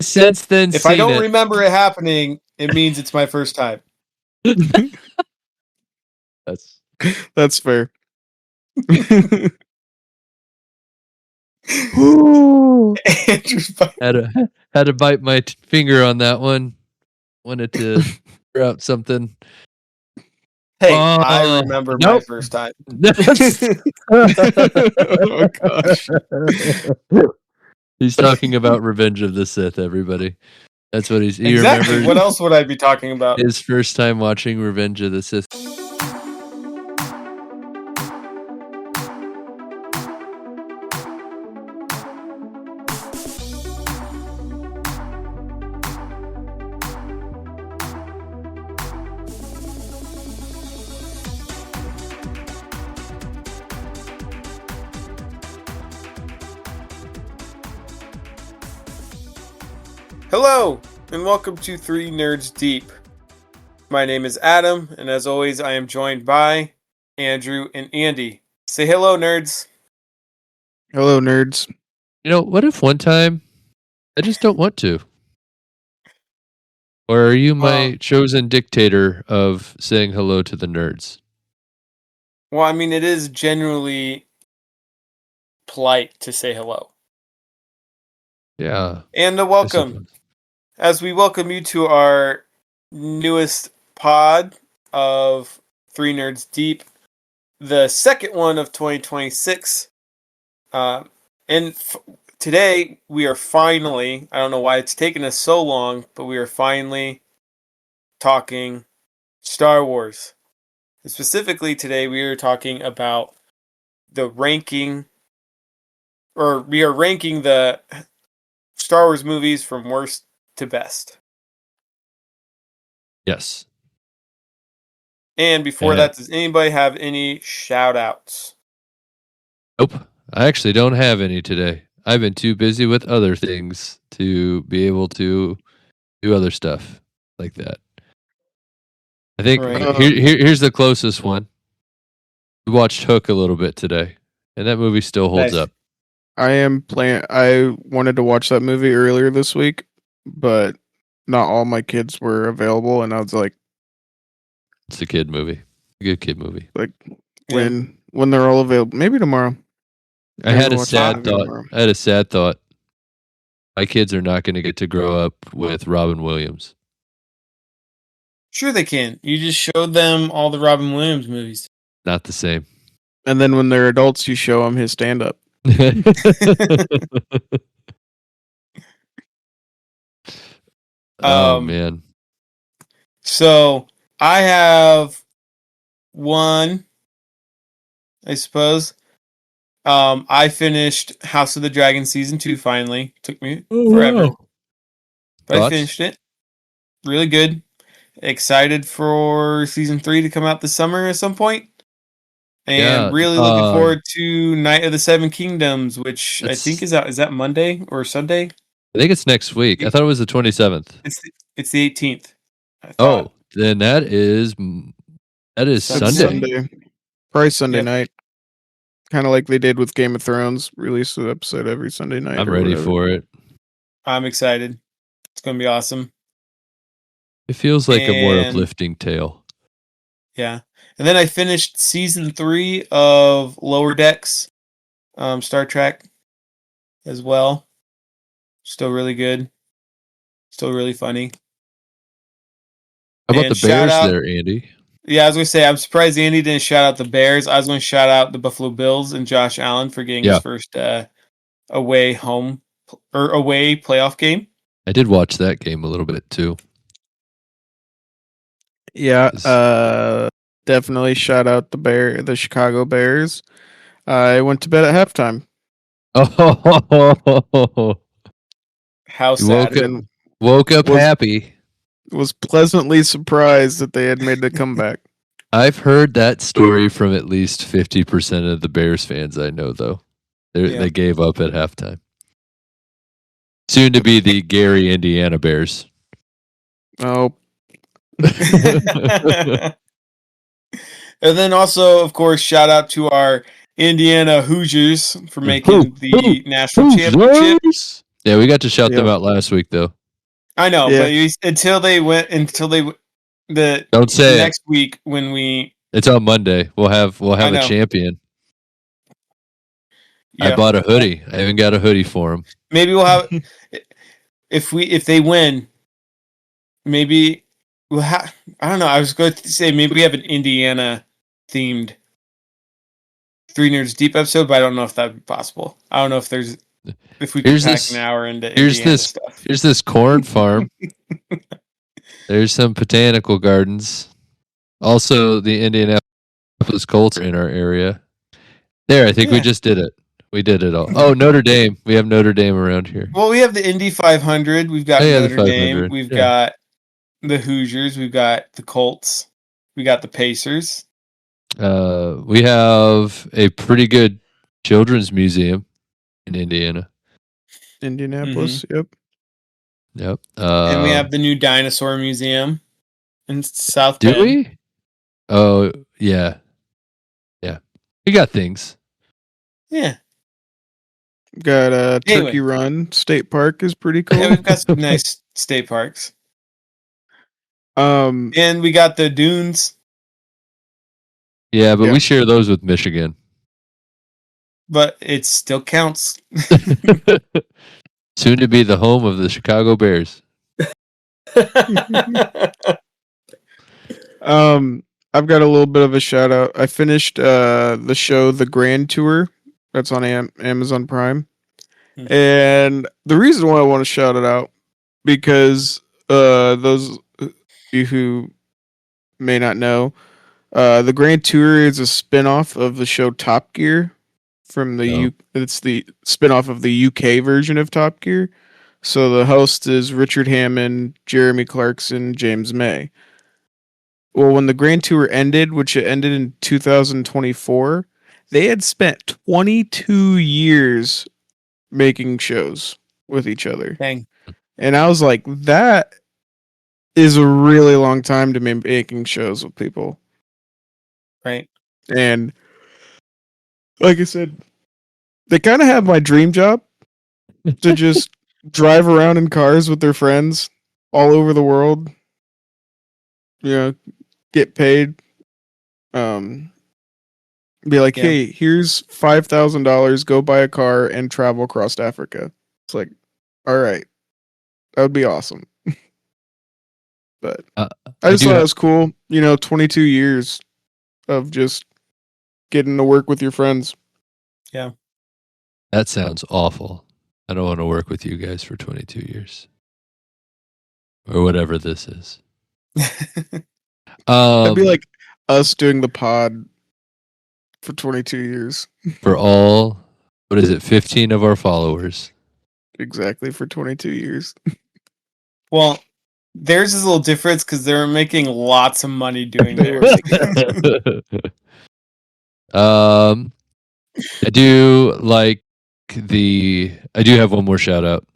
since then If I don't remember it happening, it means it's my first time. That's fair. Had to bite my finger on that one. Wanted to throw out something. Hey, I remember my first time. Oh gosh. He's talking about Revenge of the Sith, everybody. That's what he Exactly. remembers. What else would I be talking about? His first time watching Revenge of the Sith. Hello, and welcome to 3 Nerds Deep. My name is Adam, and as always, I am joined by Andrew and Andy. Say hello, nerds. Hello, nerds. You know, what if one time I just don't want to? Or are you my chosen dictator of saying hello to the nerds? Well, I mean, it is generally polite to say hello. Yeah. And a welcome. As we welcome you to our newest pod of 3 Nerds Deep, the second one of 2026. Today we are finally, I don't know why it's taken us so long, but we are finally talking Star Wars. And specifically today we are talking about the ranking, or we are ranking the Star Wars movies from worst to best. Yes. And before that, does anybody have any shout outs? Nope. I actually don't have any today. I've been too busy with other things to be able to do other stuff like that. I think here's the closest one. We watched Hook a little bit today, and that movie still holds up. I wanted to watch that movie earlier this week, but not all my kids were available, and I was like, it's a kid movie. A good kid movie. Like when they're all available. Maybe tomorrow. I had a sad thought. My kids are not going to get to grow up with Robin Williams. Sure they can. You just showed them all the Robin Williams movies. Not the same. And then when they're adults, you show them his stand-up. Oh, man. So I have one, I suppose. I finished House of the Dragon Season 2 finally. Took me forever. Wow. But I finished it. Really good. Excited for Season 3 to come out this summer at some point. And really looking forward to Night of the Seven Kingdoms, which I think is out. Is that Monday or Sunday? I think it's next week. I thought it was the 27th. It's the 18th. Oh, then that is Sunday. Probably Sunday night. Kind of like they did with Game of Thrones. Release an episode every Sunday night. I'm ready for it. I'm excited. It's going to be awesome. It feels like a more uplifting tale. Yeah. And then I finished Season 3 of Lower Decks, Star Trek as well. Still really good. Still really funny. How about the Bears there, Andy? Yeah, I was going to say, I'm surprised Andy didn't shout out the Bears. I was going to shout out the Buffalo Bills and Josh Allen for getting his first away playoff game. I did watch that game a little bit too. Yeah, definitely shout out the Chicago Bears. I went to bed at halftime. Oh, how sad! Woke up happy. Was pleasantly surprised that they had made the comeback. I've heard that story from at least 50% of the Bears fans I know, though. They gave up at halftime. Soon to be the Gary, Indiana Bears. Oh. And then also, of course, shout out to our Indiana Hoosiers for making the national championship. Yeah, we got to shout them Yeah. out last week, though. I know, Yeah. but until the Don't say it. next week when we It's on Monday. We'll have I a know. champion. Yeah. I bought a hoodie. I even got a hoodie for him. Maybe we'll have if they win. Maybe we'll have. I don't know. I was going to say maybe we have an Indiana themed 3 Nerds Deep episode, but I don't know if that would be possible. I don't know if we can Here's pack this- an hour into here's Indiana this- stuff. Here's this corn farm. There's some botanical gardens. Also, the Indianapolis Colts are in our area. There, I think we Yeah. just did it. We did it all. Oh, Notre Dame. We have Notre Dame around here. Well, we have the Indy 500. We've got Oh, yeah, the Notre Dame. 500, We've yeah. got the Hoosiers. We've got the Colts. We got the Pacers. We have a pretty good children's museum in Indiana. Indianapolis. Yep. Yep. And we have the new dinosaur museum in South Do Bend. we? Oh, yeah. Yeah. We got things. Yeah. Got Anyway. Turkey Run State Park is pretty cool. Yeah, we've got some nice state parks. Um, And we got the dunes, Yeah, but Yeah. we share those with Michigan. but it still counts. Soon to be the home of the Chicago Bears. I've got a little bit of a shout out. I finished the show The Grand Tour. That's on Amazon Prime. Hmm. And the reason why I want to shout it out, because those of you who may not know, The Grand Tour is a spin-off of the show Top Gear from the Oh. it's the spin-off of the UK version of Top Gear. So the host is Richard Hammond, Jeremy Clarkson, James May. Well, when the Grand Tour ended, which it ended in 2024, they had spent 22 years making shows with each other. Dang. And I was like, that is a really long time to be making shows with people. Right. And like I said, they kind of have my dream job to just drive around in cars with their friends all over the world. You know, get paid. Be like, Yeah. hey, here's $5,000. Go buy a car and travel across Africa. It's like, all right, that would be awesome. But I I just do thought have- it was cool. 22 years of just getting to work with your friends. That sounds awful. I don't want to work with you guys for 22 years. Or whatever this is. That'd be like us doing the pod for 22 years. For all, what is it, 15 of our followers. Exactly, for 22 years. Well, theirs is a little different because they're making lots of money doing They were theirs. I do like I do have one more shout out.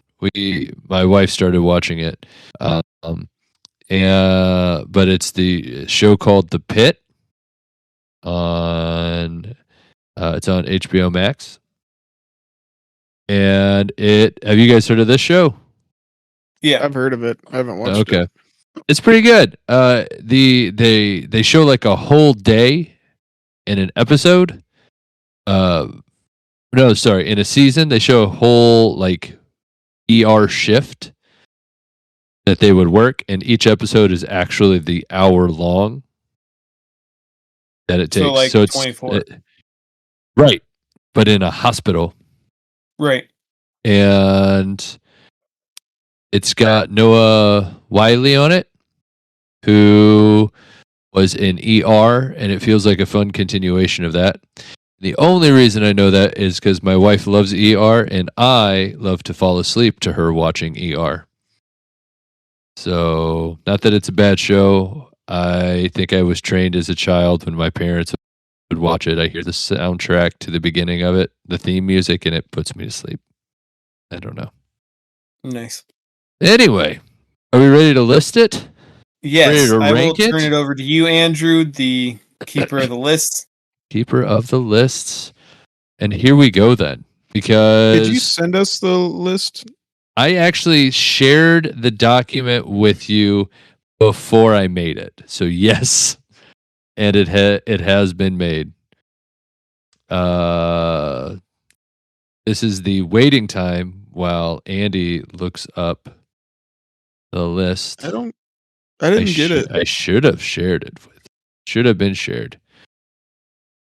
My wife started watching it. But it's the show called The Pit it's on HBO Max. And have you guys heard of this show? Yeah. I've heard of it. I haven't watched Okay. it. It's pretty good. They show like a whole day in an episode. No, sorry, in a season they show a whole like ER shift that they would work, and each episode is actually the hour long that it takes. So, like, it's 24. Right, but in a hospital. Right. And it's got Noah Wiley on it, who was in ER, and it feels like a fun continuation of that. The only reason I know that is because my wife loves ER, and I love to fall asleep to her watching ER. So, not that it's a bad show. I think I was trained as a child when my parents would watch it. I hear the soundtrack to the beginning of it, the theme music, and it puts me to sleep. I don't know. Nice. Anyway, are we ready to list it? Yes. Ready to I will rank it? turn it over to you, Andrew, the keeper of the list. Keeper of the lists. And here we go then. Because Did you send us the list? I actually shared the document with you before I made it. So yes, and it has been made. This is the waiting time while Andy looks up the list. I didn't get it. I should have shared it with. Should have been shared.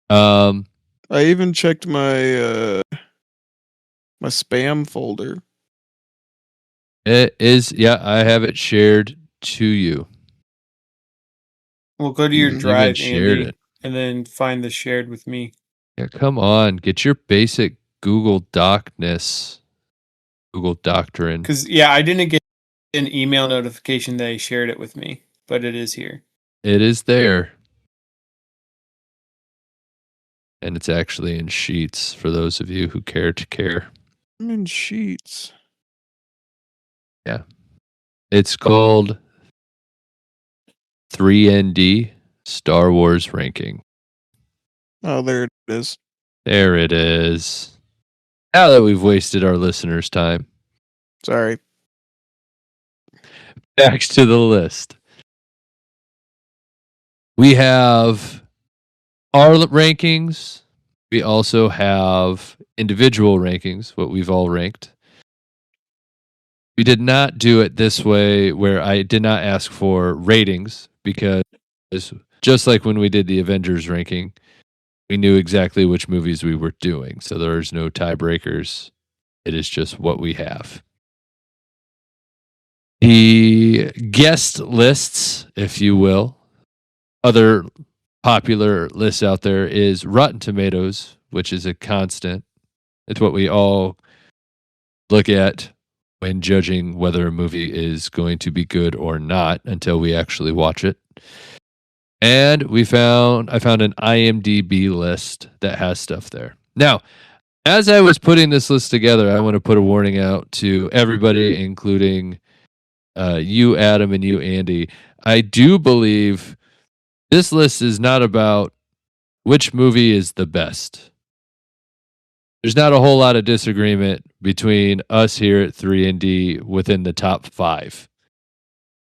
I even checked my my spam folder. It is, yeah, I have it shared to you. Well, go to your Even drive, shared Andy, it. and then find the shared with me. Yeah, come on, get your basic Google Docness, Google Doctrine. Because I didn't get an email notification that he shared it with me, but it is here. It is there. And it's actually in Sheets for those of you who care to care. I'm in Sheets. Yeah. It's called 3ND Star Wars Ranking. Oh, there it is. There it is. Now that we've wasted our listeners' time, Sorry. back to the list. We have our rankings. We also have individual rankings, what we've all ranked. We did not do it this way where I did not ask for ratings because just like when we did the Avengers ranking, we knew exactly which movies we were doing. So there's no tiebreakers. It is just what we have. The guest lists, if you will, other popular lists out there is Rotten Tomatoes, which is a constant. It's what we all look at when judging whether a movie is going to be good or not until we actually watch it. And I found an IMDb list that has stuff there. Now, as I was putting this list together, I want to put a warning out to everybody, including you, Adam, and you, Andy. I do believe this list is not about which movie is the best. There's not a whole lot of disagreement between us here at 3ND within the top 5.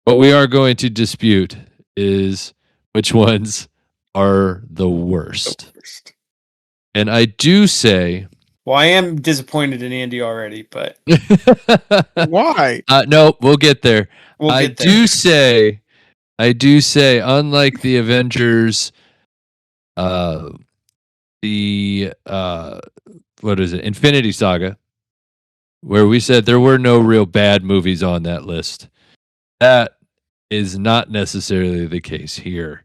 What we are going to dispute is which ones are the worst. And I do say... Well, I am disappointed in Andy already, but... Why? No, we'll get there. I do say, unlike the Avengers, what is it? Infinity Saga, where we said there were no real bad movies on that list. That is not necessarily the case here.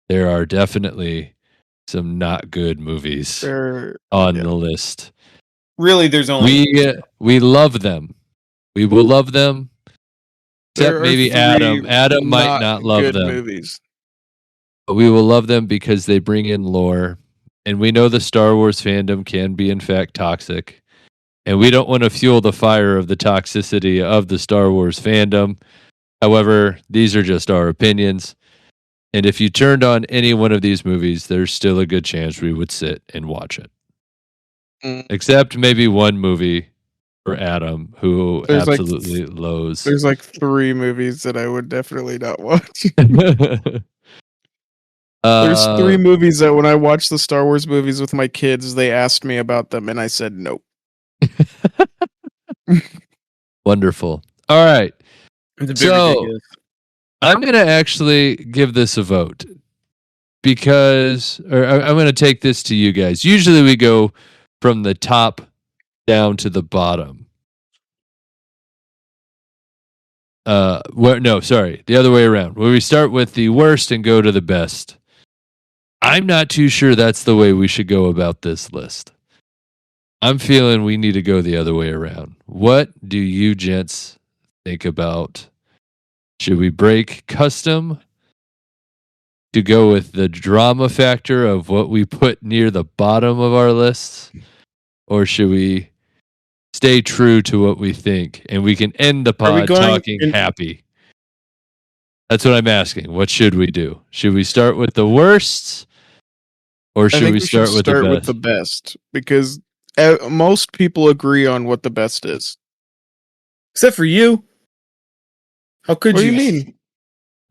There are definitely some not good movies on the list. Really, there's only... We love them. We will love them. Except maybe Adam. Adam might not love them. Movies. But we will love them because they bring in lore. And we know the Star Wars fandom can be, in fact, toxic. And we don't want to fuel the fire of the toxicity of the Star Wars fandom. However, these are just our opinions. And if you turned on any one of these movies, there's still a good chance we would sit and watch it. Except maybe one movie for Adam, who absolutely loathes. There's like 3 movies that I would definitely not watch. There's 3 movies that when I watch the Star Wars movies with my kids, they asked me about them, and I said nope. Wonderful. All right. So I'm going to actually give this a vote because, or I'm going to take this to you guys. Usually we go from the top down to the bottom. No, sorry, the other way around. Where we start with the worst and go to the best. I'm not too sure that's the way we should go about this list. I'm feeling we need to go the other way around. What do you gents think about? Should we break custom to go with the drama factor of what we put near the bottom of our lists? Or should we stay true to what we think and we can end the pod talking happy? That's what I'm asking. What should we do? Should we start with the worst? Or should we start with the best? Because most people agree on what the best is. Except for you. How could What do you? you mean?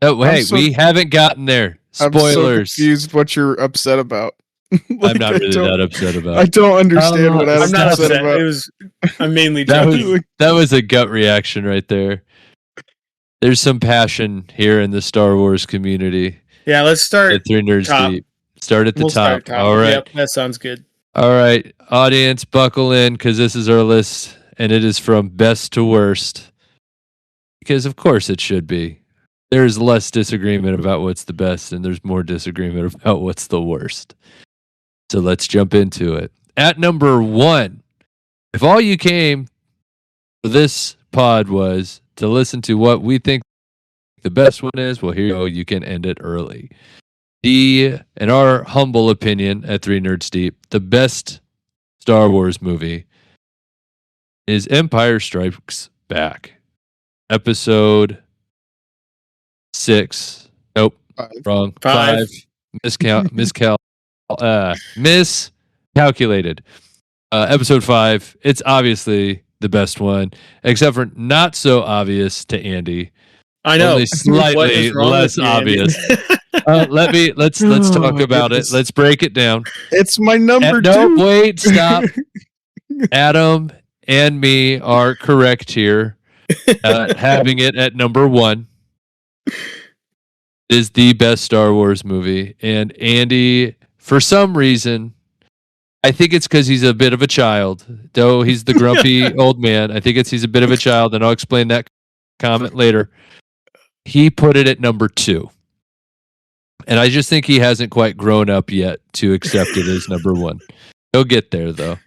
Oh, hey, so- we haven't gotten there. I'm so Spoilers. confused what you're upset about. I'm not really that upset about. I don't understand Oh, what I'm I'm Adam's not upset upset. about. I'm mainly That was- joking. That was a gut reaction right there. There's some passion here in the Star Wars community. Yeah, let's start. At 3 Nerds top. Deep. Start at the We'll top. start top. All right. Yep, that sounds good. All right. Audience, buckle in because this is our list and it is from best to worst. Because, of course, it should be. There's less disagreement about what's the best and there's more disagreement about what's the worst. So let's jump into it. At number 1, if all you came for this pod was to listen to what we think the best one is, well, here you go. You can end it early. In our humble opinion at 3 Nerds Deep, the best Star Wars movie is Empire Strikes Back. Episode 6. Nope. Wrong. 5. Miscalculated. Episode 5. It's obviously the best one, except for not so obvious to Andy. I know. Only What slightly is wrong less with you, Andy? obvious. Let's Oh, talk my about goodness. it. Let's break it down. It's my number No, 2. wait, stop. Adam and me are correct here. Having it at number 1 is the best Star Wars movie. And Andy, for some reason, I think it's because he's a bit of a child. Though he's the grumpy old man, I think he's a bit of a child, and I'll explain that comment later. He put it at number 2. And I just think he hasn't quite grown up yet to accept it as number 1. He'll get there, though.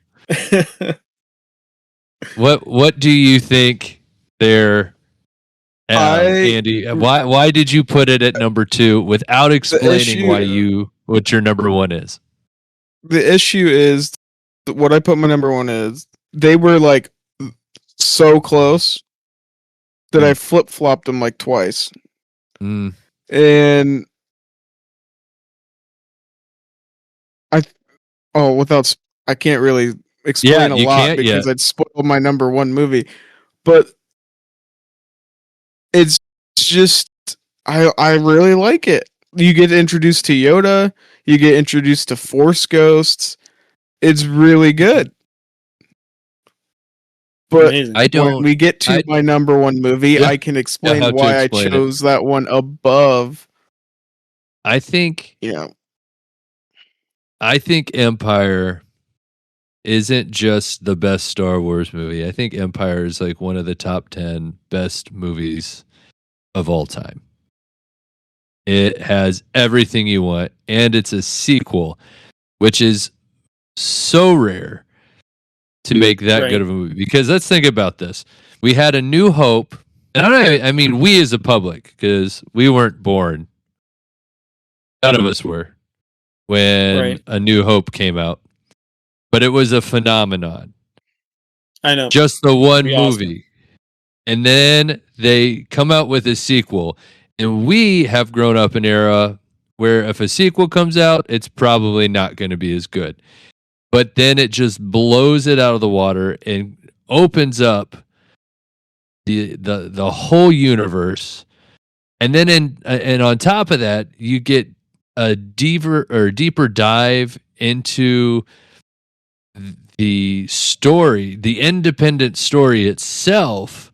What do you think there, Andy? Why did you put it at number 2 without explaining what your number 1 is? The issue is what I put my number 1 is. They were like so close that I flip-flopped them like twice. Mm. And I can't really explain a lot because I'd spoil my number 1 movie. But it's just I really like it. You get introduced to Yoda, you get introduced to Force ghosts. It's really good. But when we get to my number 1 movie, I can explain why I chose that one above. I think Empire isn't just the best Star Wars movie. I think Empire is like one of the top 10 best movies of all time. It has everything you want, and it's a sequel, which is so rare to make that good of a movie. Because let's think about this. We had A New Hope, and I mean we as a public, because we weren't born. None of us were when A New Hope came out. But it was a phenomenon. I know. Just the one movie. Awesome. And then they come out with a sequel. And we have grown up an era where if a sequel comes out, it's probably not going to be as good. But then it just blows it out of the water and opens up the whole universe. And then and on top of that, you get a deeper dive into the story, the independent story itself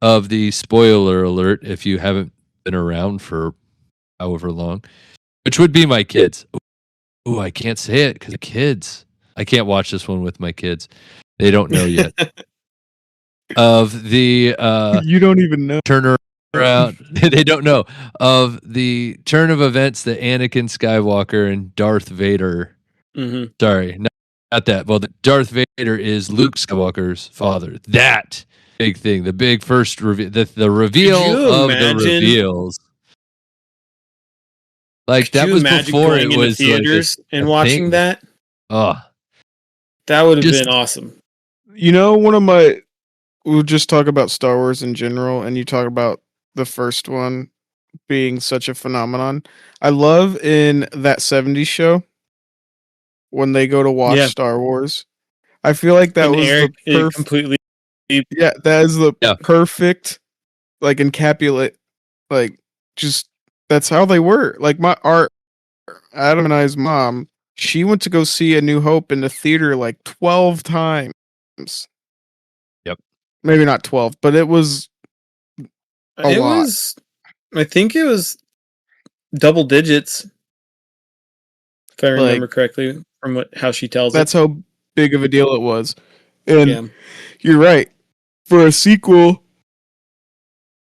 of the spoiler alert, if you haven't been around for however long, which would be my kids. Oh, I can't say it because the kids. I can't watch this one with my kids. They don't know yet. Of the you don't even know. Turnaround. They don't know of the turn of events that Anakin Skywalker and Darth Vader. Mm-hmm. Sorry, not that. Well, Darth Vader is Luke Skywalker's father. That big thing, the big first reveal, the reveal of the reveals. Like that was before it was theaters like and watching thing. that. Oh, that would have been awesome. You know, we'll just talk about Star Wars in general, and you talk about the first one being such a phenomenon. I love in that 70s show when they go to watch Star Wars. I feel like that was Eric the completely Yeah, that is the Yeah. perfect, like, encapsulate, like, just that's how they were. Like our Adam and I's mom, she went to go see A New Hope in the theater like 12 times. Yep. Maybe not 12, but it was a It lot. was, I think it was double digits, if I remember Like, correctly, from how she tells that's it. how big of a deal it was. And Yeah. you're right. For a sequel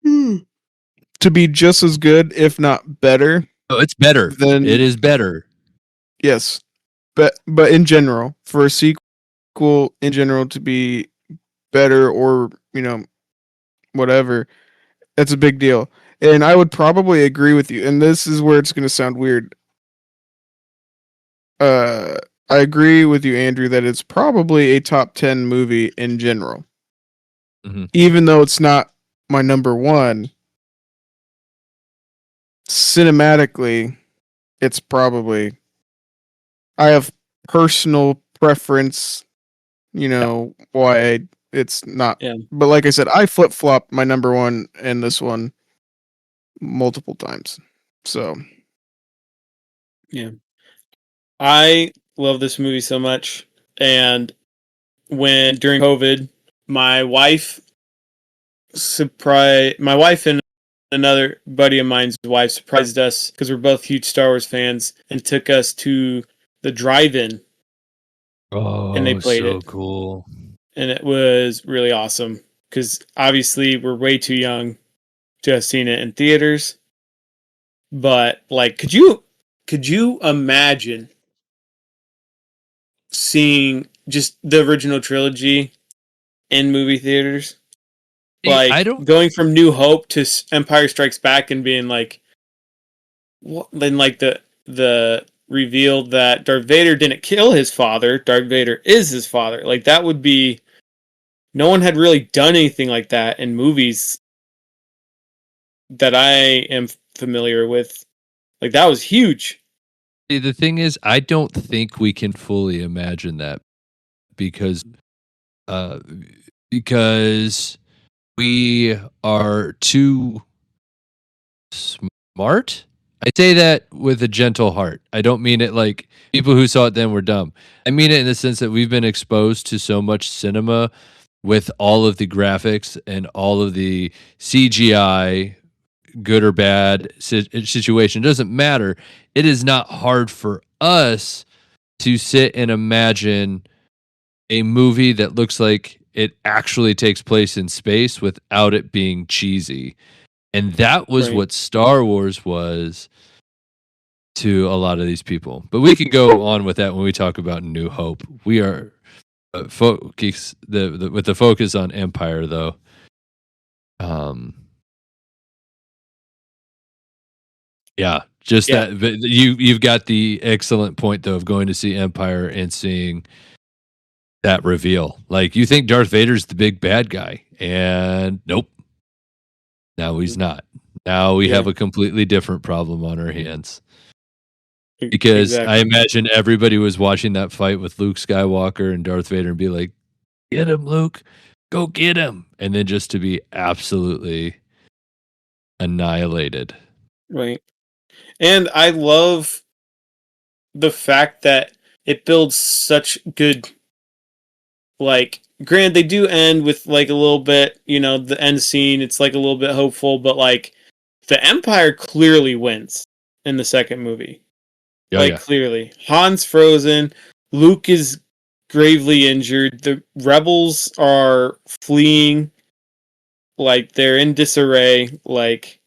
to be just as good, if not better, Oh, it's better. than It is better. yes. But in general, for a sequel in general to be better or, whatever, that's a big deal. And I would probably agree with you. And this is where it's going to sound weird. I agree with you, Andrew, that it's probably a top 10 movie in general. Mhm. Even though it's not my number one, cinematically, it's probably. I have personal preference, why it's not. Yeah. But like I said, I flip flop my number one and this one multiple times. So Yeah. I love this movie so much. And when during COVID, my wife and another buddy of mine's wife surprised us because we're both huge Star Wars fans and took us to the drive-in and they Oh, played so it. cool. And it was really awesome because obviously we're way too young to have seen it in theaters. But like, could you imagine seeing just the original trilogy in movie theaters? I Like don't. going from New Hope to Empire Strikes Back and being like, what? Then like the reveal that Darth Vader didn't kill his father. Darth Vader is his father. Like that would be. No one had really done anything like that in movies that I am familiar with. Like that was huge. See, the thing is, I don't think we can fully imagine that because, uh, because we are too smart. I say that with a gentle heart. I don't mean it like people who saw it then were dumb. I mean it in the sense that we've been exposed to so much cinema with all of the graphics and all of the CGI, good or bad situation. It doesn't matter. It is not hard for us to sit and imagine a movie that looks like it actually takes place in space without it being cheesy. And that was Right. what Star Wars was to a lot of these people. But we can go on with that when we talk about New Hope. We are focus with the focus on Empire, though. Yeah, just Yeah. that. But you've got the excellent point though of going to see Empire and seeing that reveal. Like you think Darth Vader's the big bad guy, and nope. Now he's not. Now we have a completely different problem on our hands. Because I Exactly. imagine everybody was watching that fight with Luke Skywalker and Darth Vader and be like, "Get him, Luke. Go get him." And then just to be absolutely annihilated. Right. And I love the fact that it builds such good, like, granted, they do end with, like, a little bit, the end scene, it's, like, a little bit hopeful, but, like, the Empire clearly wins in the second movie. Oh, Like, yeah. clearly. Han's frozen, Luke is gravely injured, the rebels are fleeing, like, they're in disarray, like,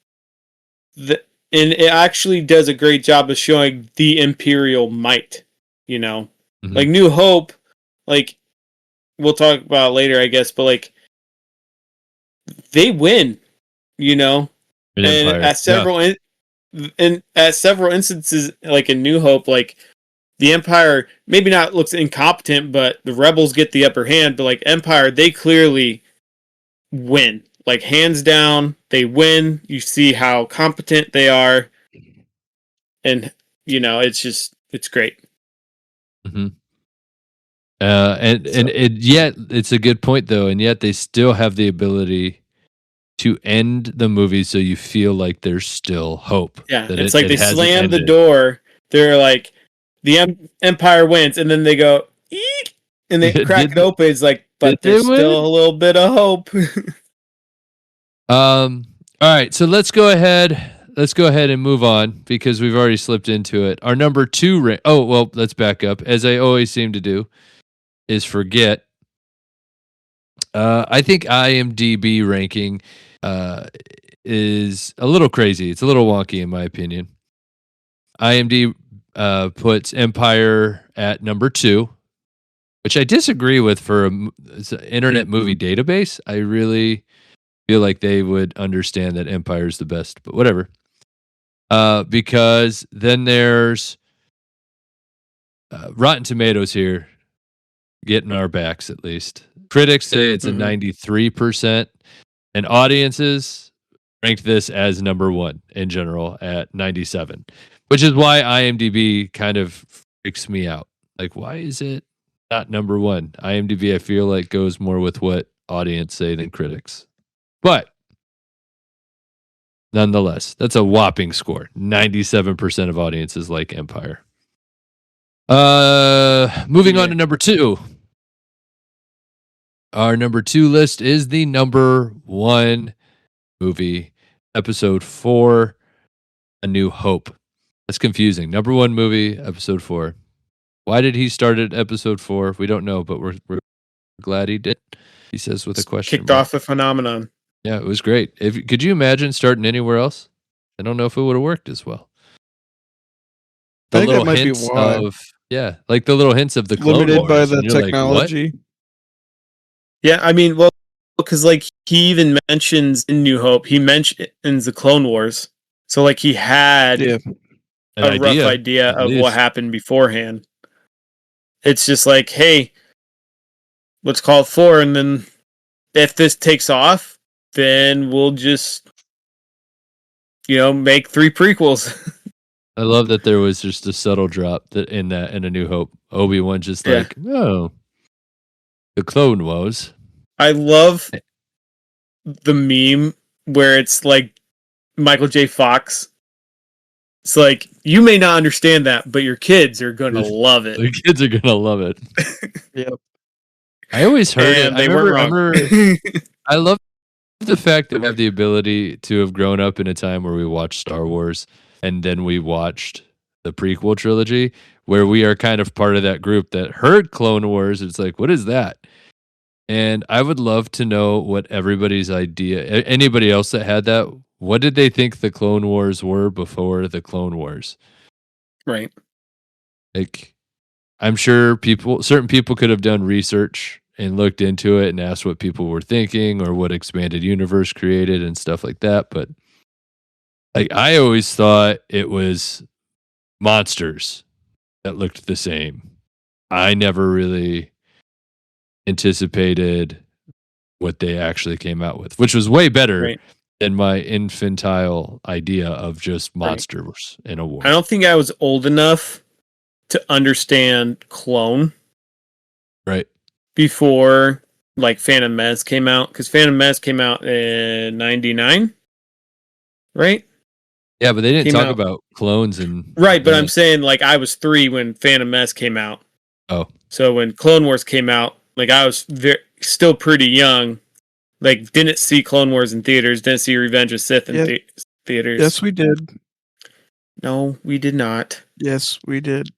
and it actually does a great job of showing the Imperial might, Mhm. Like New Hope, like we'll talk about later, I guess, but like they win, In and Empire. at several instances, like in New Hope, like the Empire maybe not looks incompetent, but the rebels get the upper hand. But like Empire, they clearly win, like hands down, they win. You see how competent they are, and it's great. Mhm. And yet it's a good point though, and yet they still have the ability to end the movie so you feel like there's still hope. Yeah, that it's it like they hasn't slam the ended. door. They're like, the Empire wins, and then they go, eek, and they crack it open. It's like, but there's still a little bit of hope. All right, so let's go ahead and move on because we've already slipped into it. Our number 2 oh, well, let's back up, as I always seem to do, is forget. I think IMDb ranking is a little crazy. It's a little wonky in my opinion. IMDb puts Empire at number 2, which I disagree with for an internet movie database. I really feel like they would understand that Empire is the best, but whatever. Because then there's Rotten Tomatoes here getting our backs at least. Critics say it's a 93%, and audiences ranked this as number 1 in general at 97, which is why IMDb kind of freaks me out. Like, why is it not number 1? IMDb, I feel like, goes more with what audience say than critics. But nonetheless, that's a whopping score. 97% of audiences like Empire. Moving on to number 2. Our number 2 list is the number 1 movie, Episode 4, A New Hope. That's confusing. Number 1 movie, Episode 4. Why did he start at Episode 4? We don't know, but we're glad he did. He says with a question. Kicked off the phenomenon. Yeah, it was great. Could you imagine starting anywhere else? I don't know if it would have worked as well. I think that might be why. Like the little hints of the Clone limited Wars, by the technology. Like, yeah, I mean, well, because like he even mentions in New Hope, he mentions the Clone Wars, so like he had a rough idea of what happened beforehand. It's just like, hey, let's call it 4, and then if this takes off, then we'll just, make 3 prequels. I love that there was just a subtle drop in A New Hope. Obi-Wan just like, no, the Clone Wars. I love the meme where it's like Michael J. Fox. It's like, you may not understand that, but your kids are going to love it. The kids are going to love it. Yep. I always heard it. They weren't wrong. I love the fact that we have the ability to have grown up in a time where we watched Star Wars and then we watched the prequel trilogy, where we are kind of part of that group that heard Clone Wars. It's like, what is that? And I would love to know what everybody's idea, anybody else that had that, what did they think the Clone Wars were before the Clone Wars? Right. Like, I'm sure certain people could have done research and looked into it and asked what people were thinking or what expanded universe created and stuff like that. But like, I always thought it was monsters that looked the same. I never really anticipated what they actually came out with, which was way better than my infantile idea of just monsters in a war. I don't think I was old enough to understand clone. Right. Before like Phantom Menace came out, because Phantom Menace came out in 99, right? Yeah, but they didn't talk about clones and right. But I'm saying, like, I was 3 when Phantom Menace came out. Oh, so when Clone Wars came out, like, I was still pretty young. Like, didn't see Clone Wars in theaters. Didn't see Revenge of Sith in theaters. Yes, we did. No, we did not. Yes, we did.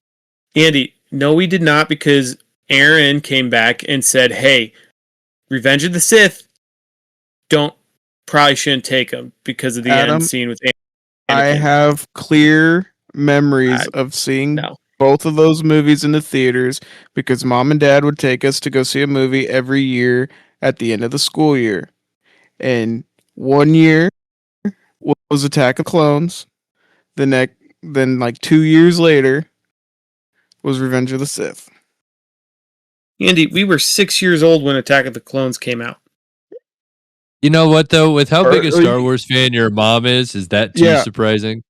Andy, no, we did not, because Aaron came back and said, hey, Revenge of the Sith, probably shouldn't take them because of the end scene with Anakin. I have clear memories of seeing both of those movies in the theaters because Mom and Dad would take us to go see a movie every year at the end of the school year. And one year was Attack of Clones. Then like 2 years later was Revenge of the Sith. Andy, we were 6 years old when Attack of the Clones came out. You know what, though? With how big a Star Wars fan your mom is that too surprising?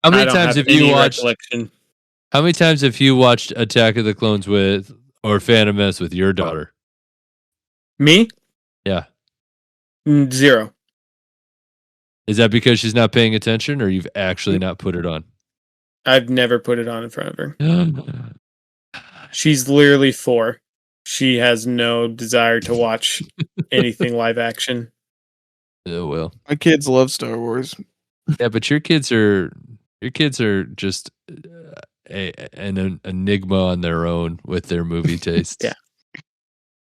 How many times have you watched Attack of the Clones with or Phantom Menace with your daughter? Me? Yeah. 0. Is that because she's not paying attention, or you've actually not put it on? I've never put it on in front of her. She's literally 4. She has no desire to watch anything live action. Oh well. My kids love Star Wars. Yeah, but your kids are just an enigma on their own with their movie tastes. Yeah.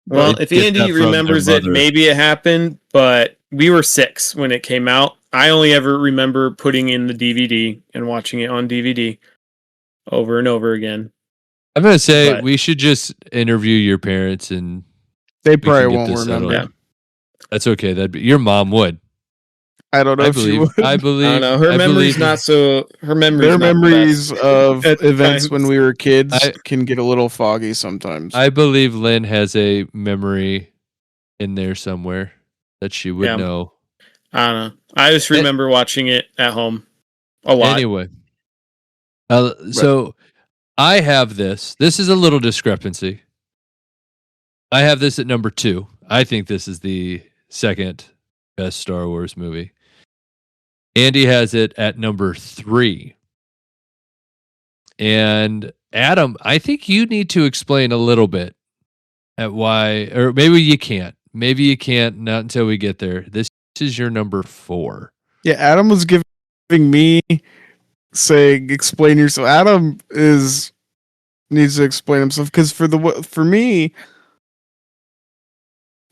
Well, if Andy remembers it, maybe it happened, but we were 6 when it came out. I only ever remember putting in the DVD and watching it on DVD over and over again. I'm going to say we should just interview your parents, and they probably won't remember. Yeah. That's okay. Your mom would. I don't know if she would. I believe. I don't know. Her memory's not so. Her memories. Their memories of events when we were kids can get a little foggy sometimes. I believe Lynn has a memory in there somewhere that she would know. I don't know. I just remember watching it at home a lot. Anyway, so I have this. This is a little discrepancy. I have this at number 2. I think this is the second best Star Wars movie. Andy has it at number 3. And Adam, I think you need to explain a little bit at why, or maybe you can't. Maybe you can't, not until we get there. This is your number 4. Yeah, Adam was giving me saying, explain yourself. Adam needs to explain himself, because for me,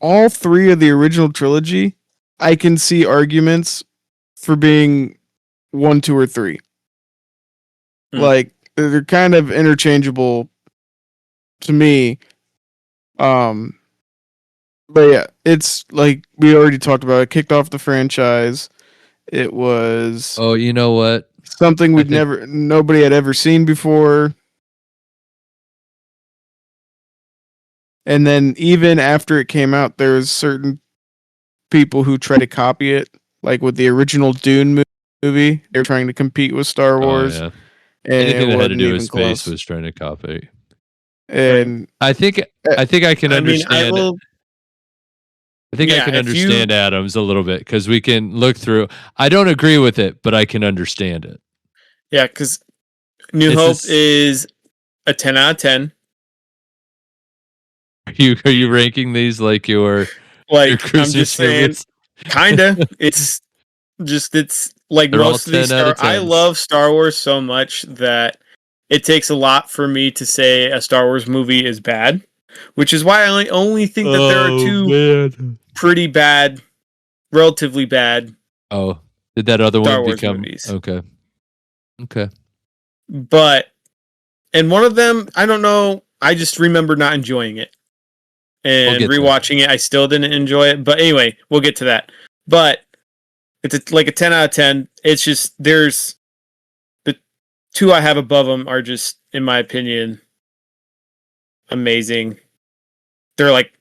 all 3 of the original trilogy, I can see arguments for being 1, 2, or 3. Like, they're kind of interchangeable to me. But yeah, it's like we already talked about. It kicked off the franchise. It was you know what? Something nobody had ever seen before. And then even after it came out, there was certain people who try to copy it, like with the original Dune movie. They were trying to compete with Star Wars. Oh, yeah. Anything that had to do with space was trying to copy. And I think I can understand. I think I can understand Adams a little bit, because we can look through. I don't agree with it, but I can understand it. Yeah, because New Hope is a 10 out of 10. Are you ranking these like your I'm just saying, kinda. It's like they're most of these I love Star Wars so much that it takes a lot for me to say a Star Wars movie is bad, which is why I only think that there are 2 pretty bad, relatively bad. Oh, did that other Star one Wars become movies. Okay? And one of them, I don't know. I just remember not enjoying it, and rewatching it, I still didn't enjoy it. But anyway, we'll get to that. But it's like a 10 out of 10. It's just there's the 2 I have above them are just, in my opinion, amazing. They're like,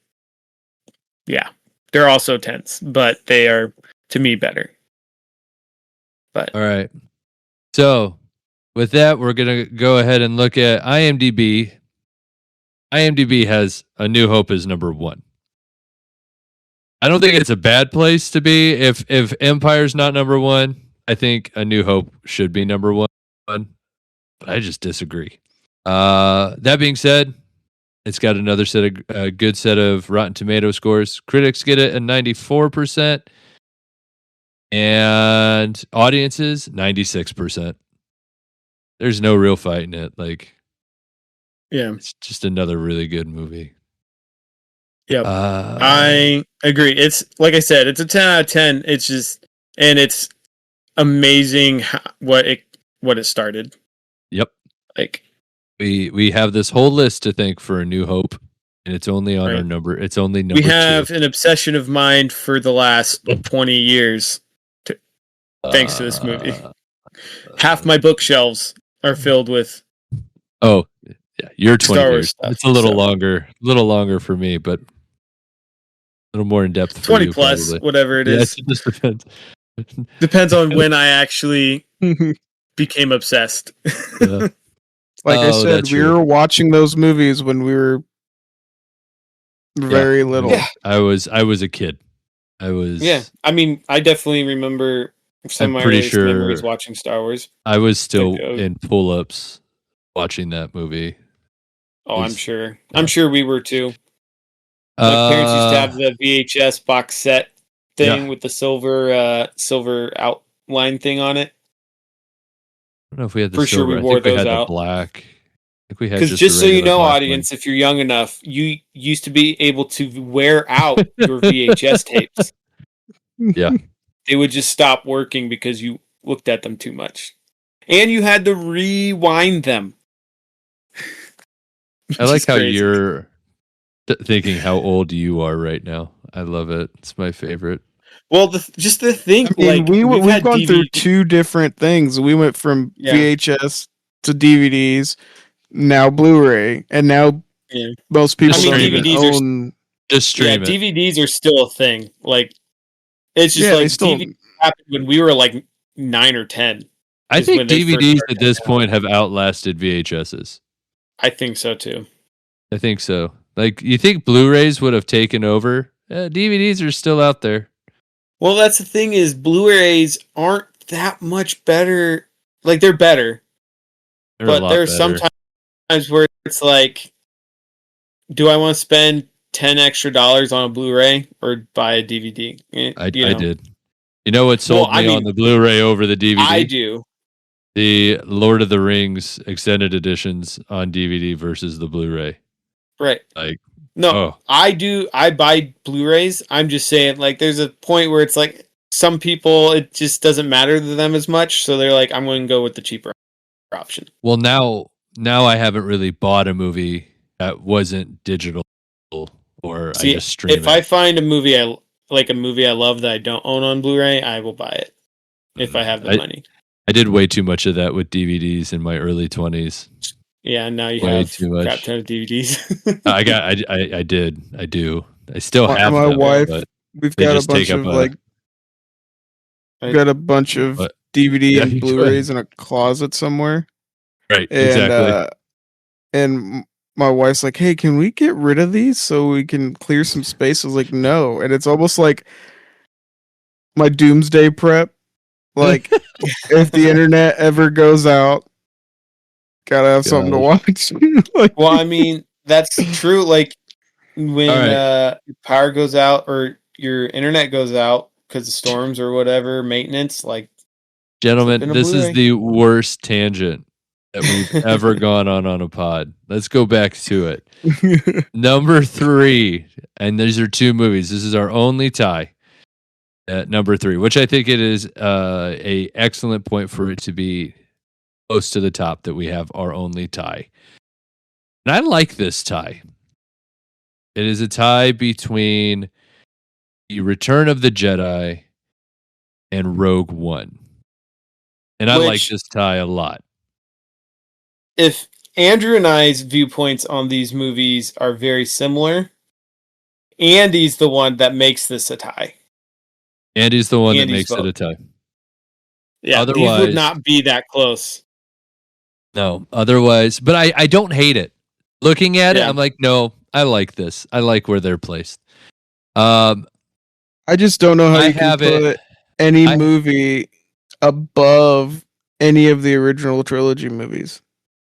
they're also 10s, but they are, to me, better. But all right. So with that, we're gonna go ahead and look at IMDb. IMDb has A New Hope as number 1. I don't think it's a bad place to be. If Empire's not number 1, I think A New Hope should be number 1. But I just disagree. That being said, it's got another good set of Rotten Tomato scores. Critics get it at 94%, and audiences 96%. There's no real fight in it. Like, it's just another really good movie. Yeah, I agree. It's like I said, it's a 10 out of 10. It's just, and it's amazing what it started. Yep. Like we have this whole list to thank for A New Hope, and it's only on our number. It's only number 2. We have an obsession of mine for the last 20 years, thanks to this movie. Half my bookshelves are filled with. Oh, yeah, you're 20 Star Wars years. stuff, it's a little longer for me, but a little more in depth. 20 for you, plus, probably. Whatever it is. It just depends. Depends on when I actually became obsessed. Like I said, we were watching those movies when we were Very little. Yeah. I was a kid. I was Yeah, I mean, I definitely remember some I'm of my pretty earliest memories sure watching Star Wars. I was still Like, in pull-ups watching that movie. Oh, I'm Was- sure. yeah. I'm sure we were too. My parents used to have Uh, the VHS box set thing Yeah. with the silver outline thing on it. I don't know if we had the For sure silver. we I wore think we those had out. the black. I think we had Because just just the so you regular know, black one. audience, if you're young enough, you used to be able to wear out your VHS tapes. Yeah. They would just stop working because you looked at them too much. And you had to rewind them. I like how crazy. you're thinking how old you are right now. I love it. It's my favorite. Well, just to think, I mean, like we've gone through two different things. We went from Yeah. VHS to DVDs, now Blu-ray, and now Yeah. most people I mean, don't even DVDs are own. Just Yeah, stream it. DVDs are still a thing. Like, it's just Yeah, they like still. DVD happened when we were like 9 or 10. I is think when they first DVDs started at this point have outlasted VHSs. I think so too. I think so. Like, you think Blu-rays would have taken over? DVDs are still out there. Well, that's the thing is Blu-rays aren't that much better. Like, they're better, They're a but lot there's better. sometimes where it's like, do I want to spend $10 extra on a Blu-ray or buy a DVD? I did. You know what sold Well, I me on mean, the Blu-ray over the DVD? I do. The Lord of the Rings extended editions on DVD versus the Blu-ray. Right. Like, No, oh, I do. I buy Blu-rays. I'm just saying, like, there's a point where it's like some people, it just doesn't matter to them as much, so they're like, I'm going to go with the cheaper option. well, now I haven't really bought a movie that wasn't digital, or See, I just stream if it. I find a movie I love that I don't own on Blu-ray, I will buy it if I have the money. I did way too much of that with DVDs in my early 20s. Yeah, now you Way have too a much. crap ton of DVDs. I do. I still have My them, wife, but we've they got a just take bunch of up like, we've got a bunch of What? DVD Yeah, and you Blu-rays in a closet somewhere, right, and exactly. and my wife's like, "Hey, can we get rid of these so we can clear some space?" I was like, "No," and it's almost like my doomsday prep. Like, if the internet ever goes out, gotta have something to watch. Like, Well, I mean, that's true. Like, when All your power goes out or your internet goes out because of storms or whatever, maintenance, like, Gentlemen, Flip in a this is Blu-ray. the worst tangent that we've ever gone on a pod. Let's go back to it. Number 3, and these are 2 movies. This is our only tie at number 3, which I think it is a excellent point for it to be close to the top that we have our only tie. And I like this tie. It is a tie between The Return of the Jedi and Rogue One. And I like Which- this tie a lot. if Andrew and I's viewpoints on these movies are very similar, Andy's the one that makes this a tie. Andy's the one Andy's that makes vote. it a tie. Yeah, these Otherwise- would not be that close. No, otherwise, but I don't hate it. Looking at it, Yeah. I'm like, no, I like this. I like where they're placed. I just don't know how I you can have put it. any I- movie above any of the original trilogy movies.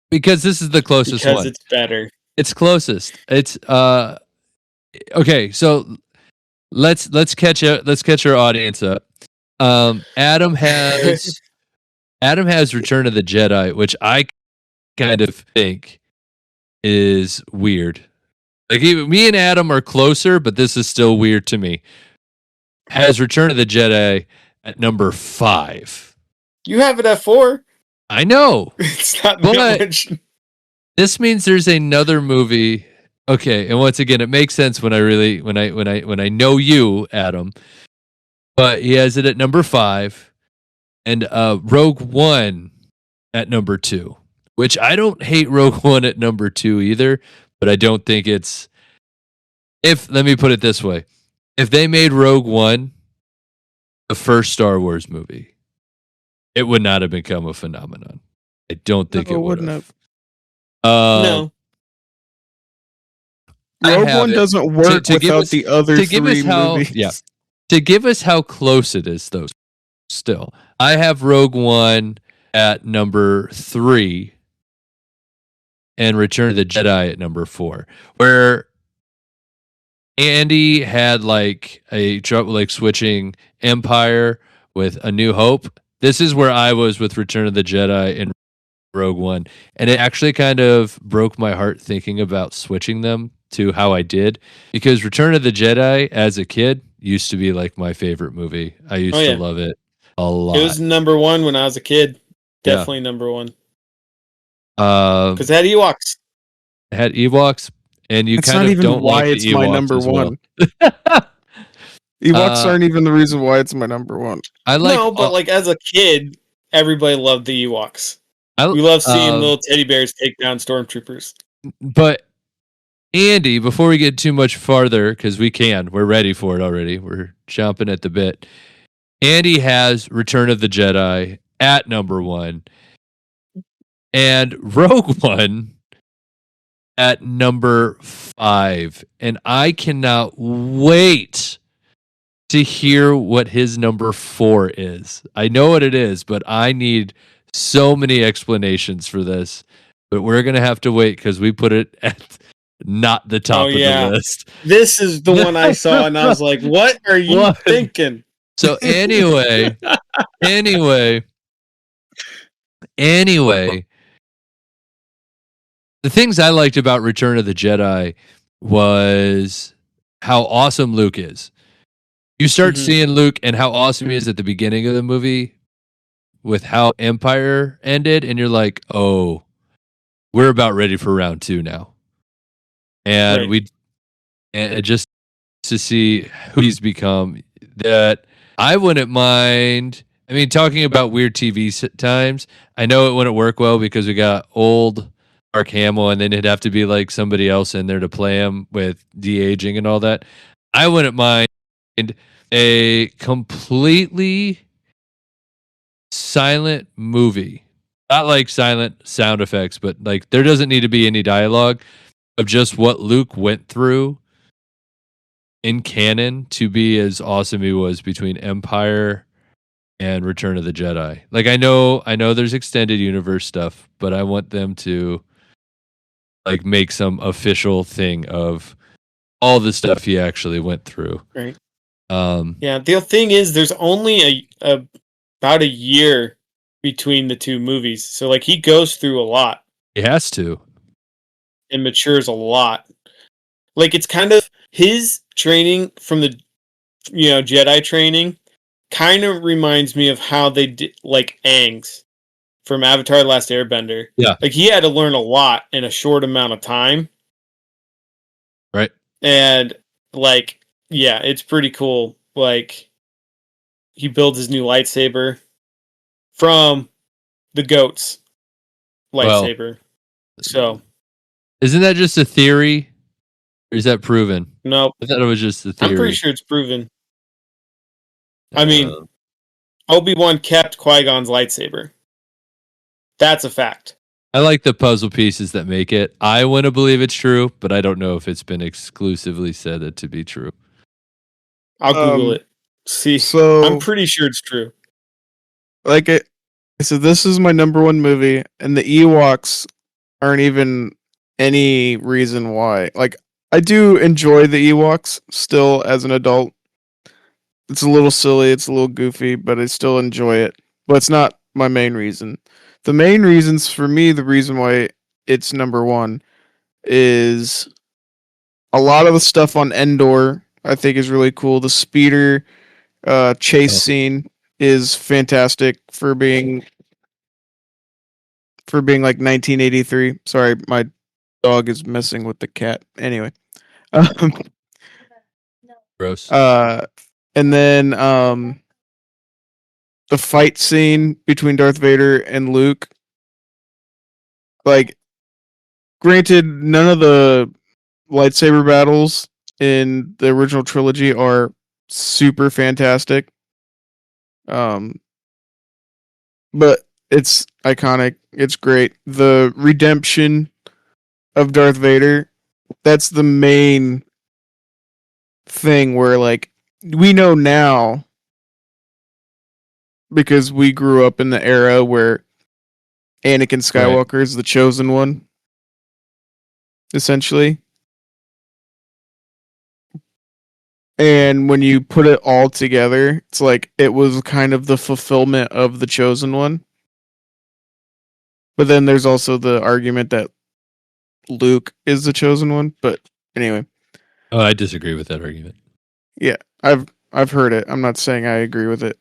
Because this is the closest Because one. it's better. It's closest. It's okay, so let's catch our audience up. Adam has Return of the Jedi, which I kind of think is weird. Like, even me and Adam are closer, but this is still weird to me. Has Return of the Jedi at number 5. You have it at 4. I know. It's not But- that much. This means there's another movie. Okay, and once again, it makes sense when I know you, Adam. But he has it at number 5, and Rogue One at number 2. Which I don't hate Rogue One at number 2 either, but I don't think it's. Let me put it this way: if they made Rogue One the first Star Wars movie, it would not have become a phenomenon. I don't think No, it it would wouldn't have. have. No. Rogue One doesn't work without the other three movies. Yeah, to give us how close it is, though. Still, I have Rogue One at number 3, and Return of the Jedi at number 4, where Andy had like a trouble like switching Empire with A New Hope. This is where I was with Return of the Jedi and Rogue One, and it actually kind of broke my heart thinking about switching them to how I did, because Return of the Jedi as a kid used to be like my favorite movie. I used to love it a lot. It was number 1 when I was a kid. Definitely number 1. Because it had Ewoks. It had Ewoks, and you kind of don't why like it's the my Ewoks number as well. 1. Ewoks aren't even the reason why it's my number 1. But like as a kid, everybody loved the Ewoks. We love seeing little teddy bears take down stormtroopers. But Andy, before we get too much farther, because we're ready for it already. We're chomping at the bit. Andy has Return of the Jedi at number 1, and Rogue One at number 5. And I cannot wait to hear what his number 4 is. I know what it is, but I need so many explanations for this. But we're going to have to wait because we put it at not the top of the list. This is the one I saw, and I was like, what are you thinking? So anyway, the things I liked about Return of the Jedi was how awesome Luke is. You start seeing Luke and how awesome he is at the beginning of the movie with how Empire ended, and you're like, oh, we're about ready for round 2 now. And and just to see who he's become, that I wouldn't mind. I mean, talking about weird TV times, I know it wouldn't work well because we got old Mark Hamill, and then it'd have to be like somebody else in there to play him with de-aging and all that. I wouldn't mind a completely silent movie. Not like silent sound effects, but like there doesn't need to be any dialogue of just what Luke went through in canon to be as awesome he was between Empire and Return of the Jedi. Like I know there's extended universe stuff, but I want them to like make some official thing of all the stuff he actually went through. Right. The thing is there's only about a year between the two movies. So like he goes through a lot. He has to. And matures a lot. Like it's kind of his training from the Jedi training kind of reminds me of how they did like Aang's from Avatar: The Last Airbender. Yeah. Like he had to learn a lot in a short amount of time. Right. And like it's pretty cool. Like he builds his new lightsaber from the goat's lightsaber. Well, so isn't that just a theory? Or is that proven? No. I thought it was just a theory. I'm pretty sure it's proven. I mean, Obi-Wan kept Qui-Gon's lightsaber. That's a fact. I like the puzzle pieces that make it. I want to believe it's true, but I don't know if it's been exclusively said it to be true. I'll Google it. See, so I'm pretty sure it's true. So this is my number 1 movie, and the Ewoks aren't even any reason why. Like, I do enjoy the Ewoks still as an adult. It's a little silly, it's a little goofy, but I still enjoy it. But it's not my main reason. The main reasons for me, the reason why it's number 1 is a lot of the stuff on Endor I think is really cool. The speeder chase scene is fantastic for being like 1983. Sorry, my dog is messing with the cat. Anyway. Gross. And then the fight scene between Darth Vader and Luke. Like, granted, none of the lightsaber battles in the original trilogy are super fantastic. But it's iconic. It's great. The redemption of Darth Vader that's the main thing where like we know now because we grew up in the era where Anakin Skywalker is the chosen one, essentially. And when you put it all together, it's like it was kind of the fulfillment of the chosen one. But then there's also the argument that Luke is the chosen one. But anyway. Oh, I disagree with that argument. Yeah, I've heard it. I'm not saying I agree with it.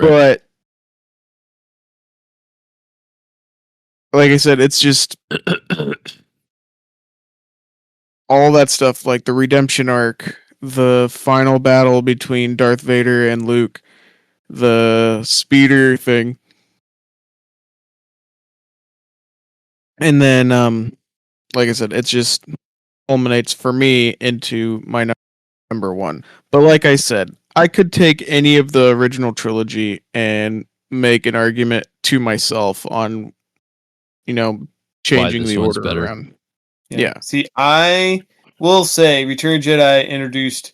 Right. But like I said, it's just all that stuff, like the redemption arc, the final battle between Darth Vader and Luke, the speeder thing. And then, like I said, it just culminates for me into my number one. But like I said, I could take any of the original trilogy and make an argument to myself on, changing the order better. around. Yeah. See, I will say Return of the Jedi introduced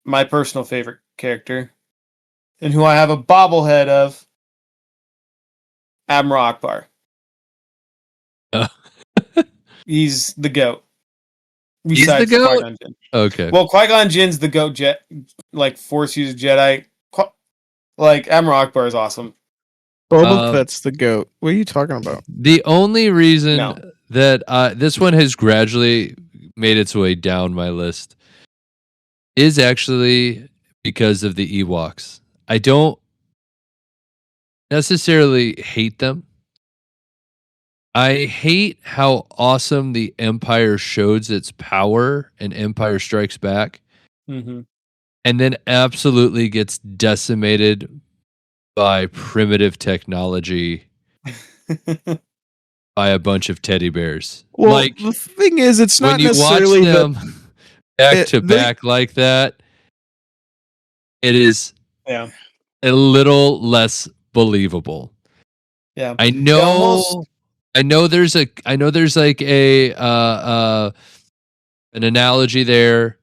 my personal favorite character and who I have a bobblehead of, Admiral Akbar. He's the GOAT. He's the GOAT? Qui-Gon Jinn. Okay. Well, Qui-Gon Jinn's the GOAT Force user Jedi. Like, Admiral Akbar is awesome. Boba Fett's the GOAT. What are you talking about? The only reason that this one has gradually made its way down my list is actually because of the Ewoks. I don't necessarily hate them. I hate how awesome the Empire shows its power in Empire Strikes Back, and then absolutely gets decimated by primitive technology by a bunch of teddy bears. Well, like, the thing is, it's not when you necessarily watch them back to back like that. It is a little less believable. Yeah, I know. I know there's like an analogy there,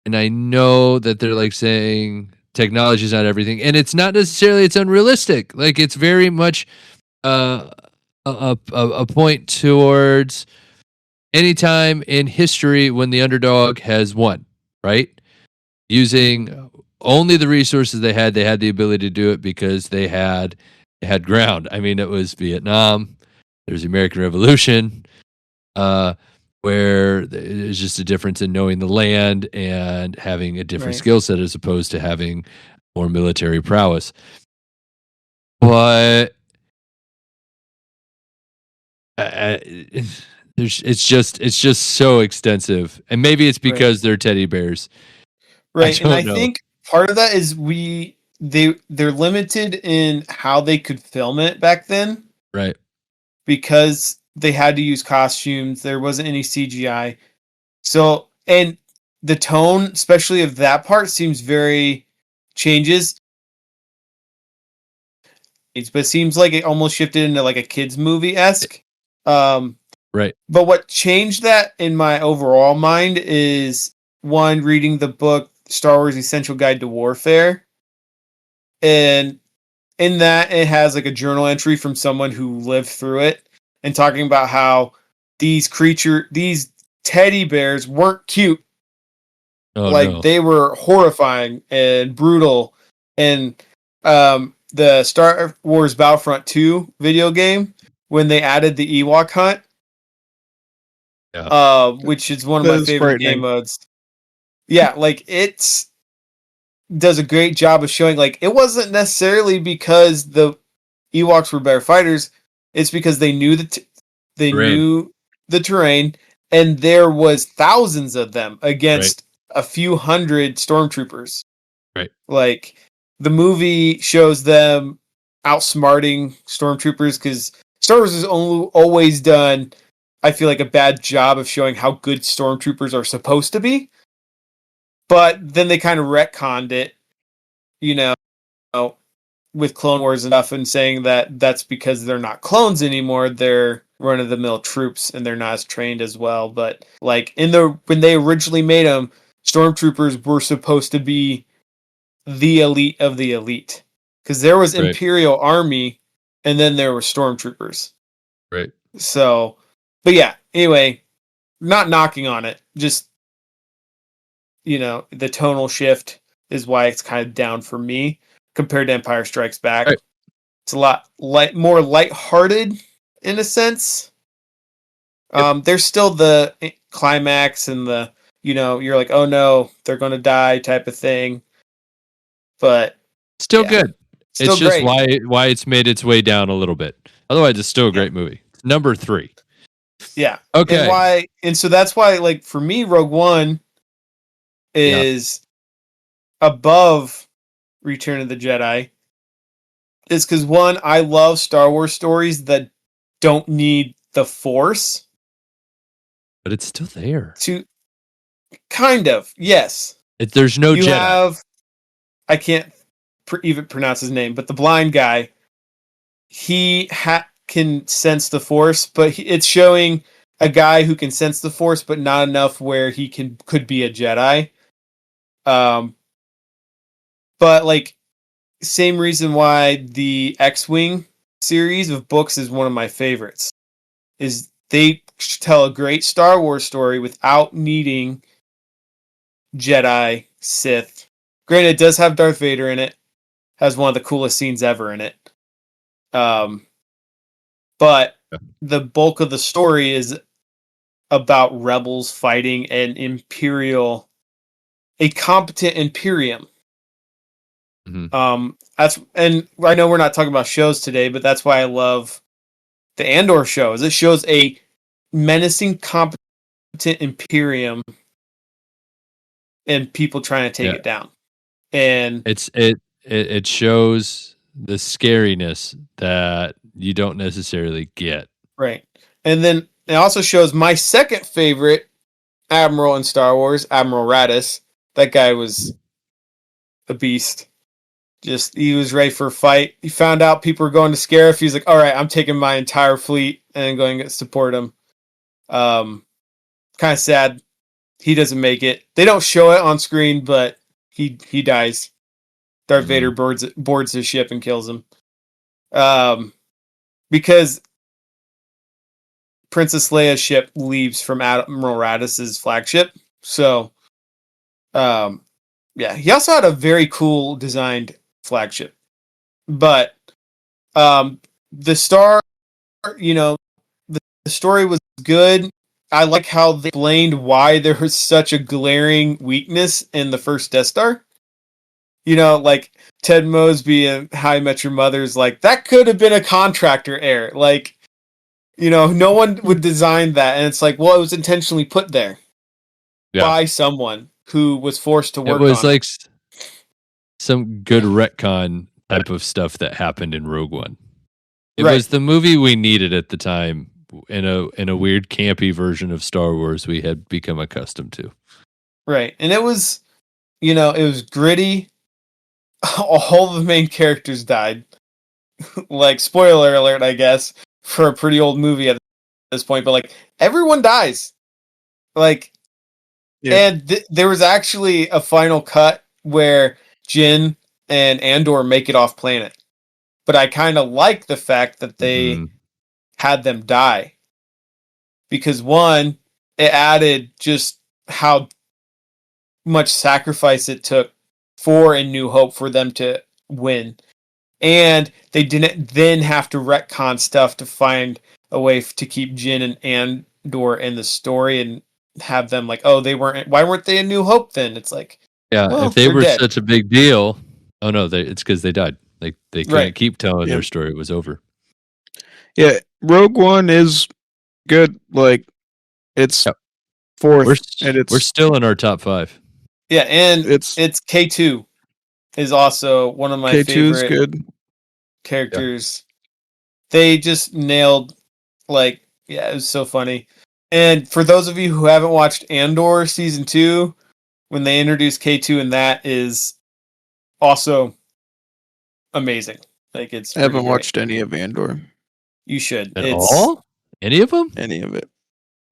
and I know that they're like saying technology is not everything, and it's not necessarily it's unrealistic. Like it's very much a point towards any time in history when the underdog has won, right? Using only the resources they had the ability to do it because they had ground. I mean, it was Vietnam. There's the American Revolution, where there's just a difference in knowing the land and having a different skill set as opposed to having more military prowess. But it's just so extensive, and maybe it's because they're teddy bears, right? I think part of that is they're limited in how they could film it back then, right? Because they had to use costumes. There wasn't any CGI. So, and the tone, especially of that part, seems very changes. But seems like it almost shifted into like a kids movie-esque. Right. But what changed that in my overall mind is one, reading the book Star Wars Essential Guide to Warfare. And in that, it has like a journal entry from someone who lived through it and talking about how these teddy bears weren't cute. They were horrifying and brutal. And the Star Wars Battlefront 2 video game, when they added the Ewok hunt, which is one of my favorite game modes. Yeah, like it's does a great job of showing like it wasn't necessarily because the Ewoks were better fighters. It's because they knew knew the terrain, and there was thousands of them against a few hundred stormtroopers. Right. Like the movie shows them outsmarting stormtroopers because Star Wars has always done, I feel like, a bad job of showing how good stormtroopers are supposed to be. But then they kind of retconned it, with Clone Wars and stuff and saying that that's because they're not clones anymore. They're run-of-the-mill troops and they're not as trained as well. But like when they originally made them, stormtroopers were supposed to be the elite of the elite, because there was Right. Imperial Army and then there were stormtroopers. Right. So, but yeah, anyway, not knocking on it, just, you know, the tonal shift is why it's kind of down for me compared to Empire Strikes Back. Right. It's a lot more lighthearted in a sense. Yep. There's still the climax and the, you know, you're like, oh no, they're going to die type of thing. But Still yeah, good. still It's just great. why it's made its way down a little bit. Otherwise, it's still a great movie. Number 3. Yeah. Okay. And so that's why, like, for me, Rogue One is above Return of the Jedi. Is because, one, I love Star Wars stories that don't need the Force. But it's still there. Kind of, yes. There's no Jedi. I can't even pronounce his name, but the blind guy, he can sense the Force, but it's showing a guy who can sense the Force, but not enough where he could be a Jedi. But like, same reason why the X-Wing series of books is one of my favorites. Is they tell a great Star Wars story without needing Jedi, Sith. Granted, it does have Darth Vader in it. Has one of the coolest scenes ever in it. But the bulk of the story is about rebels fighting a competent Imperium. Mm-hmm. And I know we're not talking about shows today, but that's why I love the Andor show. It shows a menacing, competent Imperium and people trying to take it down. And it shows the scariness that you don't necessarily get. Right. And then it also shows my second favorite Admiral in Star Wars, Admiral Raddus. That guy was a beast. He was ready for a fight. He found out people were going to Scarif. He's like, all right, I'm taking my entire fleet and going to support him. Kind of sad. He doesn't make it. They don't show it on screen, but he dies. Darth Vader boards his ship and kills him. Because Princess Leia's ship leaves from Admiral Raddus's flagship. So, yeah, he also had a very cool designed flagship. But the story was good. I like how they explained why there was such a glaring weakness in the first Death Star. You know, like Ted Mosby and How I Met Your Mother's like, that could have been a contractor error. Like, you know, no one would design that. And it's like, well, it was intentionally put there by someone who was forced to work on it. It was like some good retcon type of stuff that happened in Rogue One. It was the movie we needed at the time in a weird campy version of Star Wars we had become accustomed to. Right. And it was, you know, it was gritty. All the main characters died. Like, spoiler alert, I guess, for a pretty old movie at this point, but like, everyone dies. Like, and there was actually a final cut where Jyn and Andor make it off planet. But I kind of like the fact that they had them die. Because one, it added just how much sacrifice it took for A New Hope for them to win. And they didn't then have to retcon stuff to find a way to keep Jyn and Andor in the story and have them like, oh, why weren't they A New Hope then? It's like, if they were dead. Such a big deal, oh no, it's because they died. Like they couldn't keep telling their story. It was over. Yeah, Rogue One is good. Like, it's fourth, we're still in our top 5. Yeah, and it's K2 is also one of my favorite good characters. Yeah. They just nailed, like, it was so funny. And for those of you who haven't watched Andor season 2, when they introduce K2, and that is also amazing. Like it's I haven't pretty great. watched any of Andor. You should. At all? Any of them? Any of it.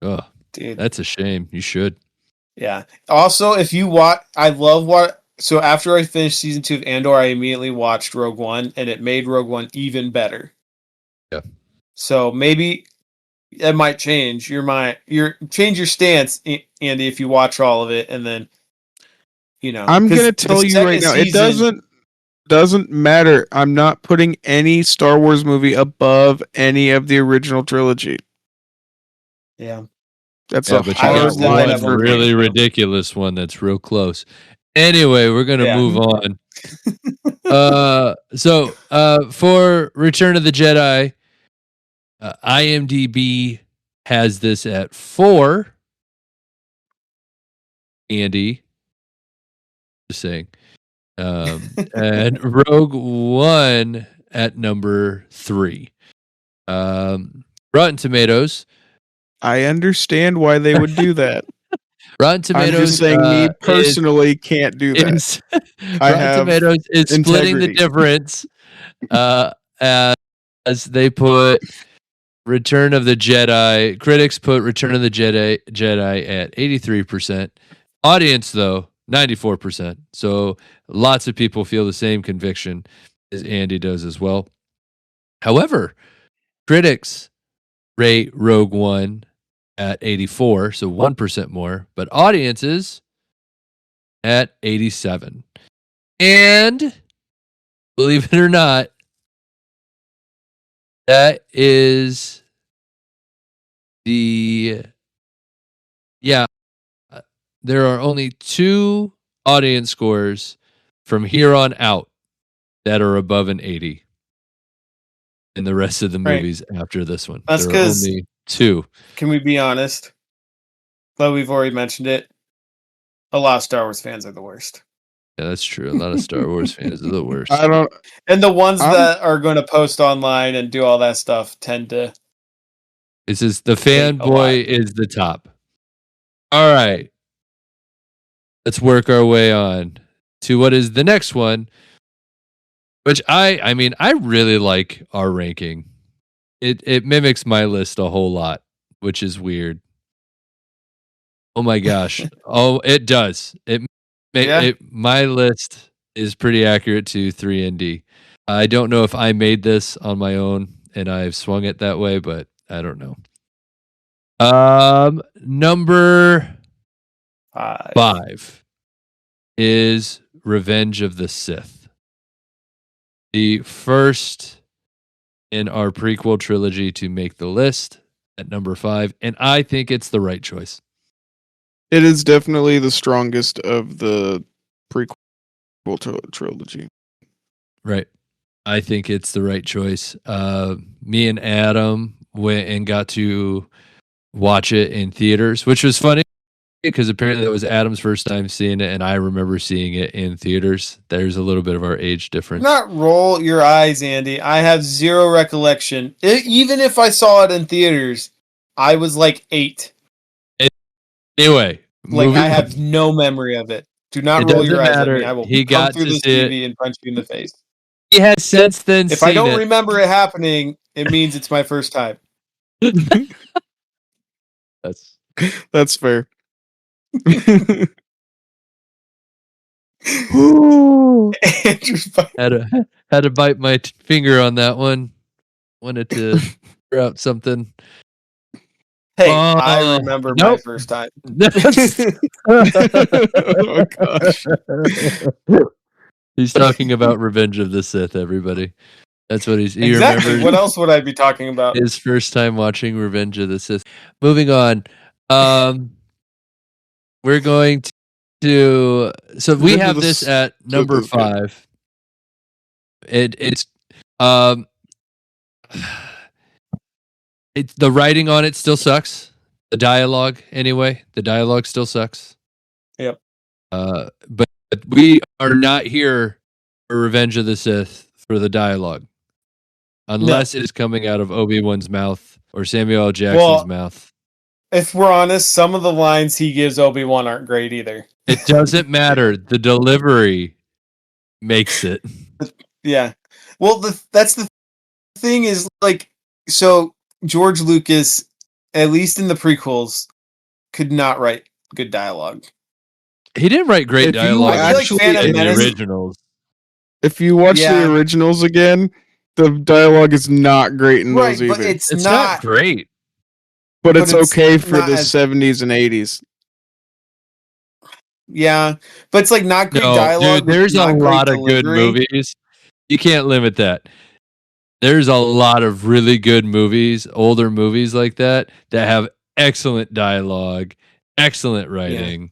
Oh, Dude. that's a shame. You should. Yeah. Also, if you watch, I love what. So after I finished season 2 of Andor, I immediately watched Rogue One, and it made Rogue One even better. Yeah. So maybe it might change change your stance, Andy, if you watch all of it, and then I'm gonna tell you right now, it doesn't matter. I'm not putting any Star Wars movie above any of the original trilogy. Yeah. That's Yeah, a but you hard got line one for me. really ridiculous one that's real close. Anyway, we're gonna move on. So for Return of the Jedi, IMDb has this at 4. Andy, just saying, and Rogue One at number 3. Rotten Tomatoes. I understand why they would do that. Rotten Tomatoes. I'm just saying, me personally can't do that. Rotten Tomatoes is splitting the difference as they put Return of the Jedi. Critics put Return of the Jedi at 83%. Audience, though, 94%. So lots of people feel the same conviction as Andy does as well. However, critics rate Rogue One at 84, so 1% more, but audiences at 87. And believe it or not, that is there are only 2 audience scores from here on out that are above an 80 in the rest of the movies after this one. That's there are only 2. Can we be honest? But we've already mentioned it. A lot of Star Wars fans are the worst. Yeah, that's true. A lot of Star Wars fans are the worst. And the ones that are going to post online and do all that stuff tend to. This is the fanboy is the top. All right. Let's work our way on to what is the next one, which I mean, I really like our ranking. It mimics my list a whole lot, which is weird. Oh my gosh. Oh, it does. My list is pretty accurate to 3ND. I don't know if I made this on my own and I've swung it that way, but I don't know. Number 5 is Revenge of the Sith. The first in our prequel trilogy to make the list at number 5, and I think it's the right choice. It is definitely the strongest of the prequel trilogy. Right. I think it's the right choice. Me and Adam went and got to watch it in theaters, which was funny because apparently that was Adam's first time seeing it, and I remember seeing it in theaters. There's a little bit of our age difference. Not roll your eyes, Andy. I have zero recollection. Even if I saw it in theaters, I was like 8. Anyway, I have no memory of it. Do not roll your eyes at me. I will come through this TV and punch you in the face. He has since then if I don't remember it happening, it means it's my first time. That's fair. had to bite my finger on that one. Wanted to throw out something. Hey, I remember my first time. Oh gosh. He's talking about Revenge of the Sith, everybody. That's what he exactly. What else would I be talking about? His first time watching Revenge of the Sith. Moving on. We're going to so we have this at number 5. It's the writing on it still sucks. The dialogue, anyway. The dialogue still sucks. Yep. But we are not here for Revenge of the Sith for the dialogue. Unless it's coming out of Obi-Wan's mouth or Samuel L. Jackson's mouth. If we're honest, some of the lines he gives Obi-Wan aren't great either. It doesn't matter. The delivery makes it. Yeah. Well, that's the thing is like, so George Lucas, at least in the prequels, could not write good dialogue. He didn't write great If you dialogue actually- Phantom in the Menace- originals. If you watch Yeah. the originals again, the dialogue is not great in Right, those but either. it's It's not. not great. But but it's it's okay for not the as- 70s and 80s. Yeah, but it's like not great No, dialogue. dude, with there's a not great lot of good delivery. movies. You can't limit that. There's a lot of really good movies, older movies like that have excellent dialogue, excellent writing.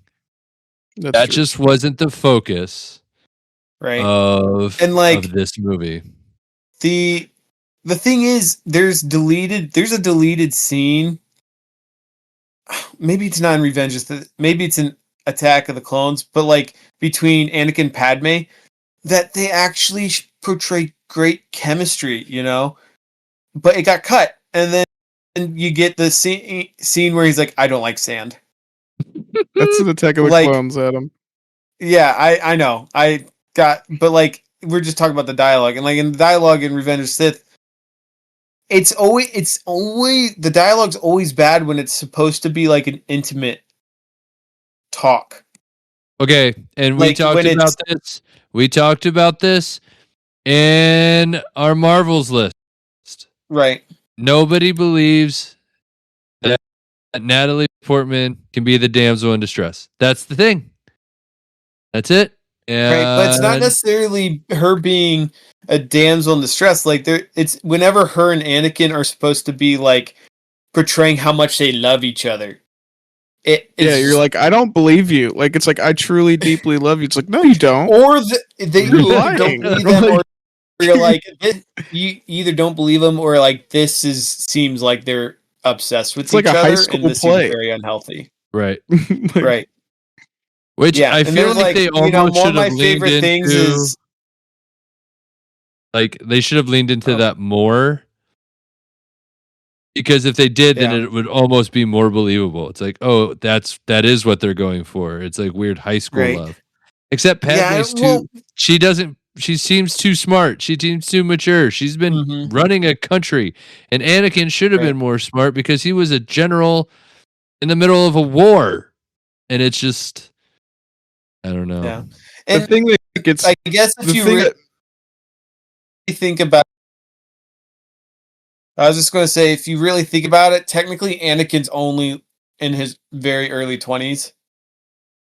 That's That true. just wasn't the focus Right. of And, like, of this movie. The thing is, there's a deleted scene. Maybe it's not in Revenge of the, maybe it's in Attack of the Clones, but like between Anakin and Padme, that they actually portray great chemistry, you know. But it got cut, and then you get the scene where he's like, "I don't like sand." That's an Attack of the Like- Clones, Adam. Yeah, I know. But like we're just talking about the dialogue, and like in the dialogue in Revenge of the Sith, it's always the dialogue's always bad when it's supposed to be like an intimate talk. Okay, and we Like, talked when about this. We talked about this in our Marvels list. Right. Nobody believes that Natalie Portman can be the damsel in distress. That's the thing. That's it. Right. But it's not And- necessarily her being a damsel in distress. Like it's whenever her and Anakin are supposed to be like portraying how much they love each other. Yeah, you're like, I don't believe you. Like, it's like, I truly, deeply love you. It's like, no, you don't. or they You're either lying. don't believe them, or you're like you either don't believe them, or like seems like they're obsessed with It's like each a high other, school and this play. seems very unhealthy. right. Like, Right. Which Yeah. I and feel there's like they you know, almost one should of my have leaned favorite things into. is Like they should have leaned into Oh. that more. Because if they did, then Yeah. it would almost be more believable. It's like, oh, that is what they're going for. It's like weird high school Right. love. Except Padme's well- she seems too smart. She seems too mature. She's been Mhm. running a country. And Anakin should have Right. been more smart because he was a general in the middle of a war. And it's just I don't know. Yeah. the And thing that gets, I guess if the you thing really that, think about, I was just going to say, if you really think about it, technically Anakin's only in his very early 20s.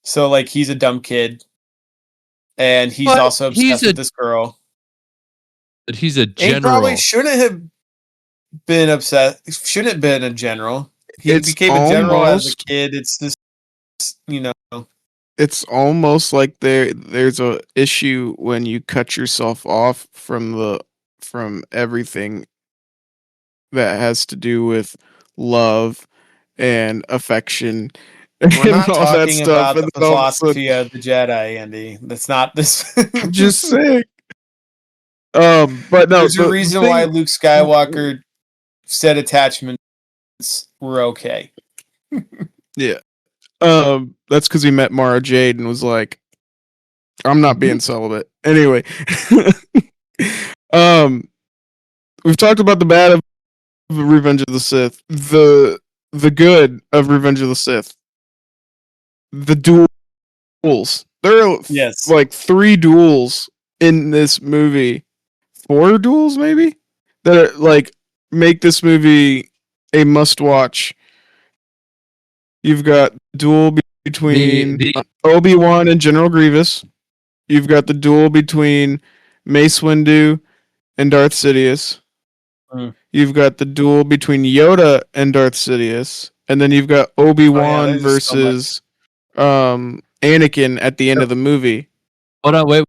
So like he's a dumb kid. And he's But also he's obsessed with this girl. But he's a And he general. probably shouldn't have been obsessed. Shouldn't have been a general. He It's became a general as a almost- kid. It's just, you know. it's almost like there's a issue when you cut yourself off from everything that has to do with love and affection. We're and not all that talking stuff, about and the then all of a sudden- philosophy of the Jedi, Andy. That's not this. I'm just saying. But no, There's the a reason thing- why Luke Skywalker said attachments were okay. That's because he met Mara Jade and was like, "I'm not being celibate." Anyway, we've talked about the bad of Revenge of the Sith, the good of Revenge of the Sith, the duels. There are Yes. like 3 duels in this movie, 4 duels maybe, that are, like, make this movie a must-watch. You've got duel between The- Obi-Wan and General Grievous. You've got the duel between Mace Windu and Darth Sidious. Mm. You've got the duel between Yoda and Darth Sidious, and then you've got Obi-Wan there's so much. versus Anakin at the end of the movie. Hold on,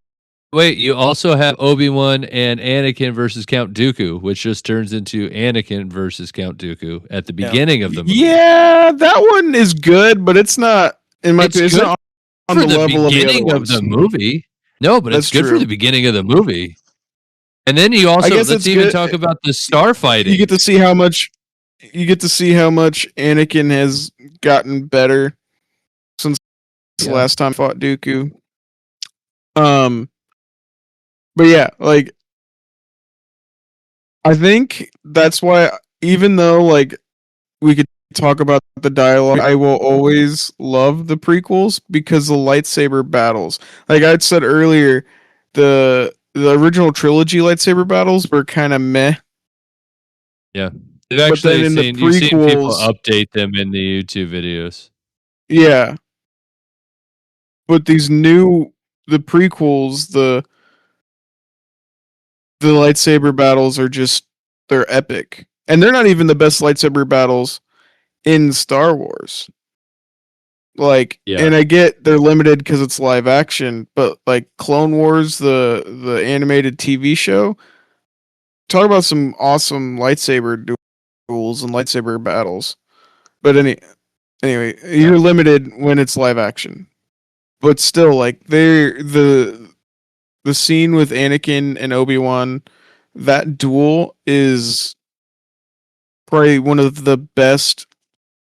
wait. You also have Obi-Wan and Anakin versus Count Dooku, which just turns into Anakin versus Count Dooku at the Yeah. beginning of the movie. Yeah, that one is good, but it's not. In my It's opinion, it's good not on For the the level of the other beginning of ones. the movie. No, but it's That's good for true. the beginning of the movie. And then you also guess let's it's even good- talk about the star fighting. You get to see how much. You get to see how much Anakin has gotten better since the Yeah. last time fought Dooku. But yeah, like I think that's why, even though like we could talk about the dialogue, I will always love the prequels because the lightsaber battles. Like I said earlier, the original trilogy lightsaber battles were kind of meh. Yeah. But then in the You've seen people prequels, update them in the YouTube videos. yeah. But the prequels, the lightsaber battles are just, they're epic. And they're not even the best lightsaber battles in Star Wars. Like, Yeah. and I get they're limited because it's live action, but like Clone Wars, the animated TV show, talk about some awesome lightsaber duels and lightsaber battles. But anyway, you're limited when it's live action. But still, like the scene with Anakin and Obi-Wan, that duel is probably one of the best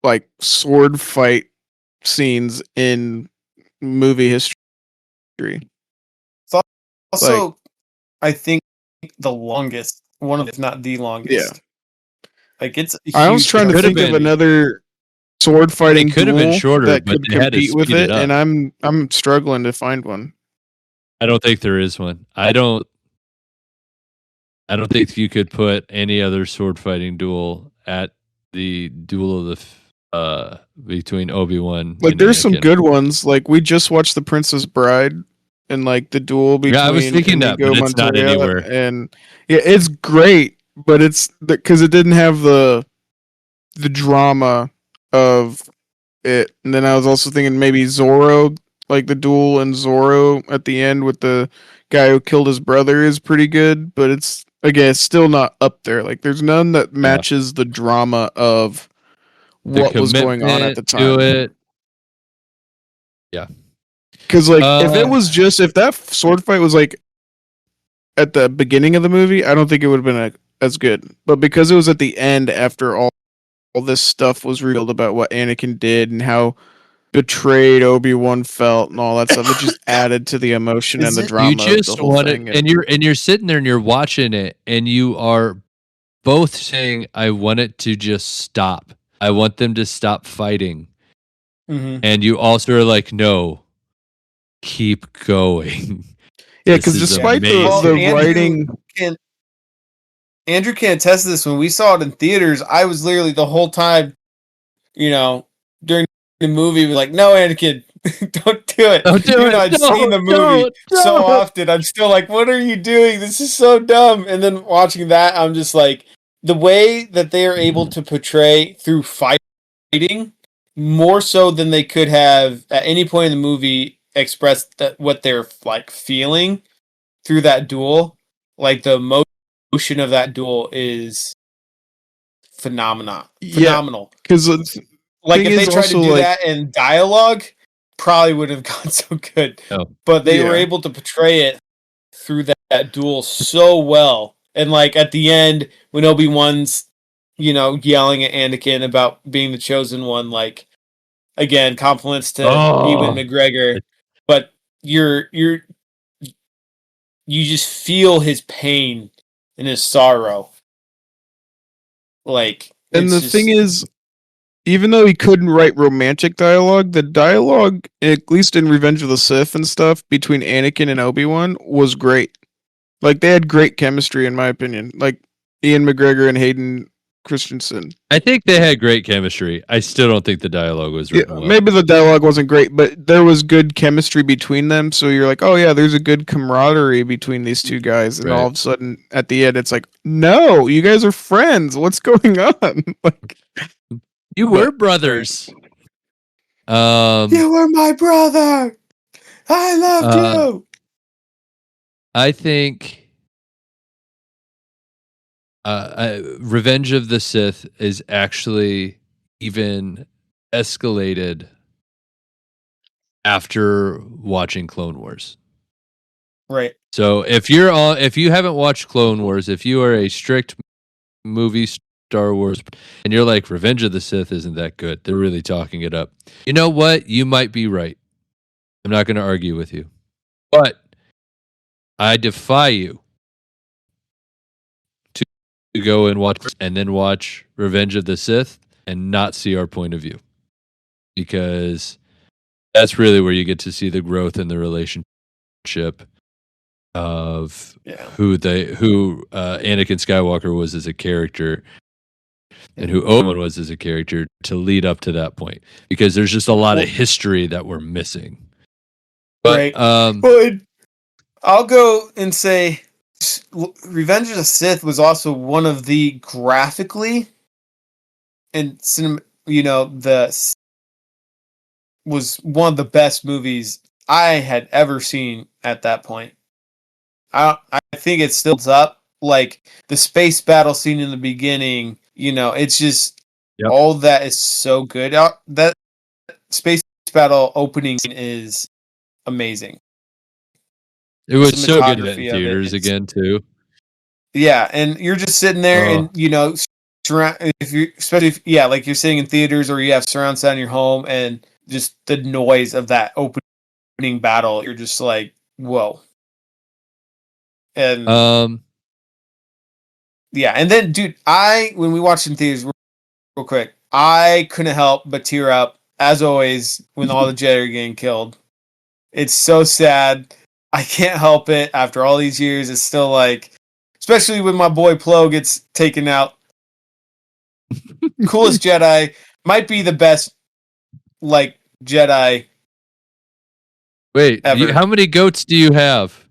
like sword fight scenes in movie history. It's also, I think, the longest, one of, if not the longest. Yeah. Like it's. I was trying to think of another sword fighting could have been duel shorter, that but could they had to compete with speed it it, up. and I'm struggling to find one. I don't think there is one. I don't think you could put any other sword fighting duel at the duel of the between Obi-Wan. Like and there's some Anakin. good ones. Like we just watched The Princess Bride, and like the duel between I was thinking that, but it's not anywhere. And yeah, it's great, but it's because it didn't have the drama of it. And then I was also thinking maybe Zorro, like the duel in Zorro at the end with the guy who killed his brother is pretty good, but it's again, it's still not up there. Like there's none that matches the drama of what was going on at the time. To it. Yeah. Because like if that sword fight was like at the beginning of the movie, I don't think it would have been as good. But because it was at the end after all this stuff was revealed about what Anakin did and how betrayed Obi-Wan felt and all that stuff, it just added to the emotion and the drama. You just of the whole want thing. it, and you're sitting there and you're watching it, and you are both saying, "I want it to just stop. I want them to stop fighting." Mm-hmm. And you also are like, "No, keep going." Yeah, because despite the writing, Andrew can attest to this. When we saw it in theaters, I was literally the whole time, during the movie, like, "No, Anakin, don't do it." Don't do it. I've seen the movie so often. I'm still like, "What are you doing? This is so dumb." And then watching that, I'm just like, the way that they are able to portray through fighting more so than they could have at any point in the movie expressed that what they're like feeling through that duel. Like the motion of that duel is phenomenal. Because like if they tried to do that in dialogue, probably wouldn't have gone so good. No. But they were able to portray it through that duel so well. And like at the end, when Obi-Wan's, yelling at Anakin about being the chosen one, like again, compliments to Ewan McGregor, but you just feel his pain and his sorrow. Like, and the thing is, even though he couldn't write romantic dialogue, the dialogue, at least in Revenge of the Sith and stuff, between Anakin and Obi-Wan was great. Like, they had great chemistry, in my opinion. Like, Ian McGregor and Hayden Christensen. I think they had great chemistry. I still don't think the dialogue was written well. Maybe the dialogue wasn't great, but there was good chemistry between them. So you're like, oh yeah, there's a good camaraderie between these two guys. And all of a sudden, at the end, it's like, no, you guys are friends. What's going on? Like, you were brothers. You were my brother. I loved you. I think Revenge of the Sith is actually even escalated after watching Clone Wars. Right. So if you haven't watched Clone Wars, if you are a strict movie Star Wars and you're like, Revenge of the Sith isn't that good, they're really talking it up. You know what? You might be right. I'm not going to argue with you. But I defy you to go and watch and then watch Revenge of the Sith and not see our point of view, because that's really where you get to see the growth in the relationship of who Anakin Skywalker was as a character and who Obi-Wan was as a character to lead up to that point, because there's just a lot of history that we're missing. But but I'll go and say Revenge of the Sith was also one of the graphically and was one of the best movies I had ever seen at that point. I think it still holds up. Like the space battle scene in the beginning, it's just all that is so good. That space battle opening scene is amazing. It was so good in theaters again too. Yeah, and you're just sitting there, and especially if like you're sitting in theaters or you have surround sound in your home, and just the noise of that opening battle, you're just like, whoa. And and then, dude, when we watched in theaters, real quick, I couldn't help but tear up as always when all the Jedi are getting killed. It's so sad. I can't help it. After all these years, it's still like, especially when my boy Plo gets taken out. Coolest Jedi, might be the best, like, Jedi. Wait, how many goats do you have?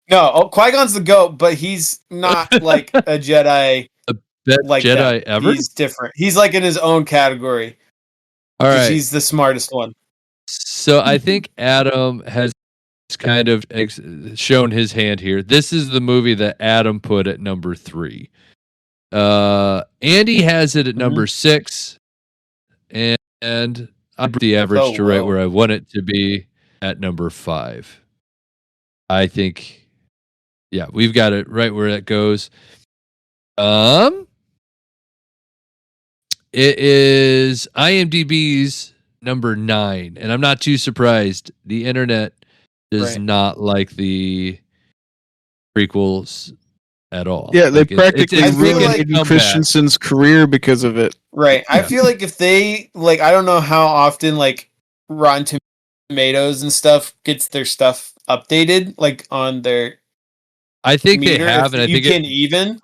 No, Qui-Gon's the goat, but he's not like a Jedi. The best like Jedi ever? He's different. He's like in his own category. All right. He's the smartest one. So I think Adam has kind of shown his hand here. This is the movie that Adam put at number 3. Andy has it at number 6, and I brought the average to right where I want it to be at number 5. I think, we've got it right where it goes. It is IMDb's number 9, and I'm not too surprised. The internet does not like the prequels at all. Yeah, they practically ruined Hayden Christensen's career because of it. Right. I feel like if they, like, I don't know how often, like, Rotten Tomatoes and stuff gets their stuff updated, like, on their I think meter. They have, and I think you can even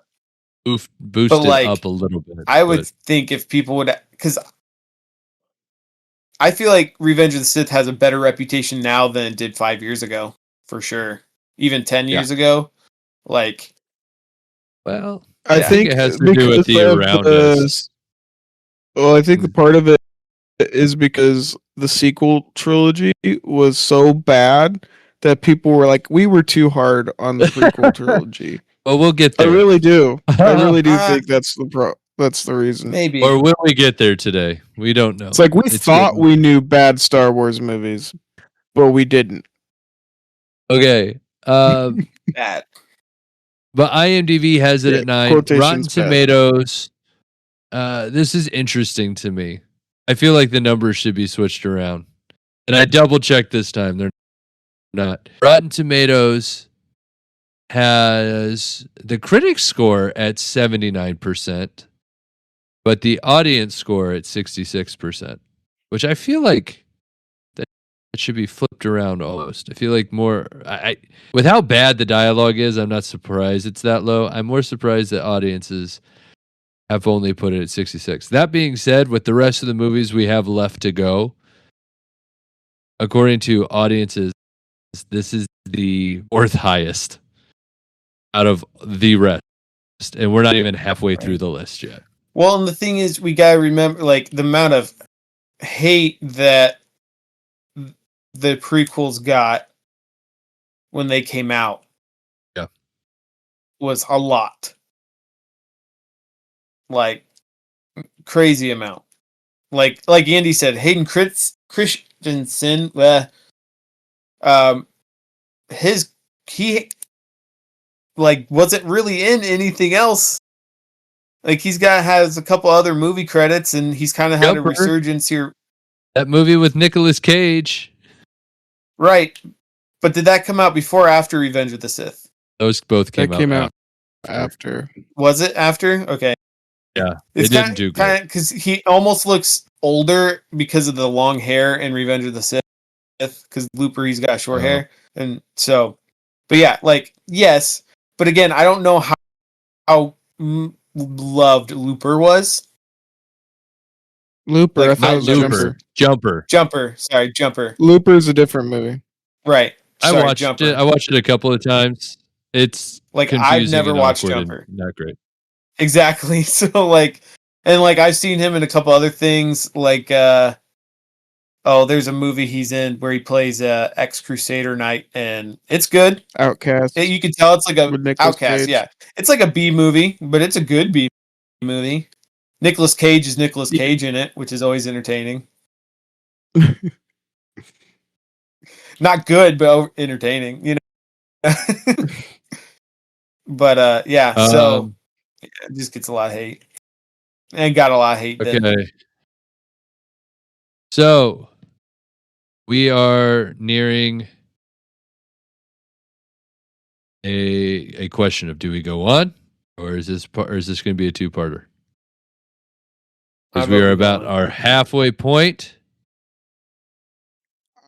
boost it up a little bit. I would think if people would, because I feel like Revenge of the Sith has a better reputation now than it did 5 years ago, for sure. Even 10 years ago. Like, well, I think it has to do with the around us. Well, I think the part of it is because the sequel trilogy was so bad that people were like, we were too hard on the prequel trilogy. Well, we'll get there. I really do. I really do think that's the reason. Maybe. Or will we get there today? We don't know. It's like we thought we knew bad Star Wars movies, but we didn't. Okay. Bad. But IMDb has it at 9. Rotten Tomatoes. This is interesting to me. I feel like the numbers should be switched around. And I double checked this time. They're not. Rotten Tomatoes has the critic score at 79%, but the audience score at 66%, which I feel like that should be flipped around almost. I feel like more, with how bad the dialogue is, I'm not surprised it's that low. I'm more surprised that audiences have only put it at 66. That being said, with the rest of the movies we have left to go, according to audiences, this is the 4th highest out of the rest, and we're not even halfway through the list yet. Well, and the thing is, we gotta remember, like, the amount of hate that the prequels got when they came out. Yeah, was a lot, like, crazy amount. Like Andy said, Hayden Christensen, he like wasn't really in anything else. Like has a couple other movie credits, and he's kind of had a resurgence here. That movie with Nicolas Cage, right? But did that come out before or after Revenge of the Sith? Those both came out. after. Was it after? Okay. Yeah, It's it didn't do great. because he almost looks older because of the long hair in Revenge of the Sith. Because Looper, he's got short hair, and so, but yeah, like yes, but again, I don't know how loved Looper was. Looper, Like, I thought it was Looper. Jumper. Jumper. Sorry, Jumper. Looper's a different movie. Right. Sorry, I watched Jumper. it. I watched it a couple of times. It's Like, I've confusing never and watched awkward Jumper. and not great. Exactly. So like, and like I've seen him in a couple other things. Like, there's a movie he's in where he plays ex-Crusader knight, and it's good. Outcast. You can tell it's like a With Nicolas Outcast. Cage. Yeah, it's like a B movie, but it's a good B movie. Nicolas Cage is Nicolas Cage in it, which is always entertaining. Not good, but entertaining. You know. But yeah, so it just gets a lot of hate, and got a lot of hate. Okay. Then. So we are nearing a question of, do we go on, or is this going to be a two-parter? Because we are about our halfway point.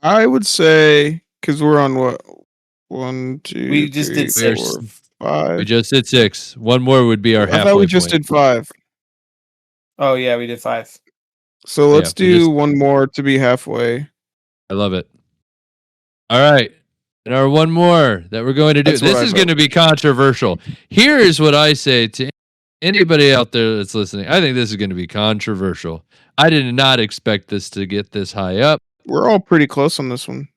I would say, because we're on what? 1, 2, We just 3, did 4, 5. We just did 6. One more would be our halfway I thought we just point. did 5. Oh yeah, we did 5. So let's we do just- one more to be halfway. I love it. All right. And our one more that we're going to do. That's what This I is vote. going to be controversial. Here is what I say to anybody out there that's listening. I think this is going to be controversial. I did not expect this to get this high up. We're all pretty close on this one.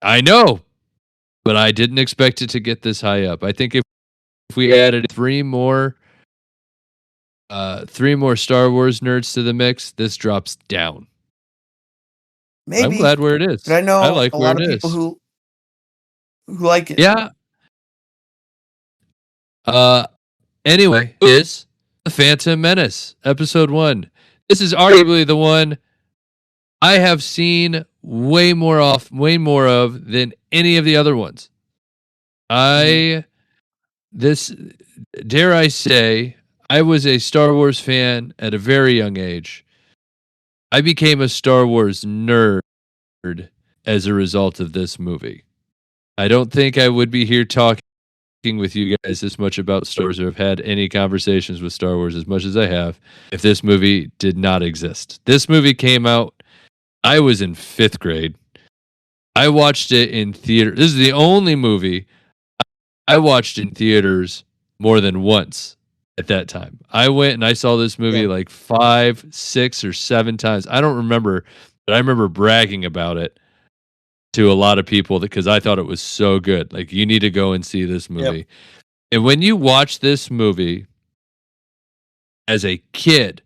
I know, but I didn't expect it to get this high up. I think if we added three more Star Wars nerds to the mix, this drops down. Maybe. I'm glad where it is. But I know I like a where lot it of is. people who like it. Yeah. Anyway, is The Phantom Menace, Episode 1. This is arguably the one I have seen way more of than any of the other ones. Dare I say, I was a Star Wars fan at a very young age. I became a Star Wars nerd as a result of this movie. I don't think I would be here talking with you guys this much about Star Wars, or have had any conversations with Star Wars as much as I have, if this movie did not exist. This movie came out, I was in 5th grade. I watched it in theater. This is the only movie I watched in theaters more than once at that time. I went and I saw this movie like 5, 6, or 7 times. I don't remember, but I remember bragging about it to a lot of people because I thought it was so good. Like, you need to go and see this movie. Yep. And when you watch this movie as a kid,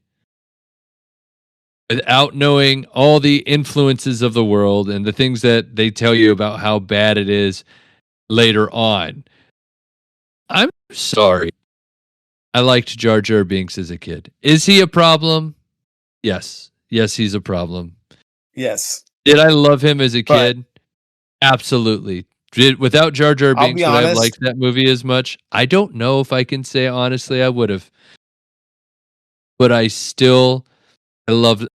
without knowing all the influences of the world and the things that they tell you about how bad it is later on, I'm sorry. I liked Jar Jar Binks as a kid. Is he a problem? Yes. Yes, he's a problem. Yes. Did I love him as a kid? Absolutely. Without Jar Jar Binks, would I have liked that movie as much? I don't know if I can say honestly I would have. But I loved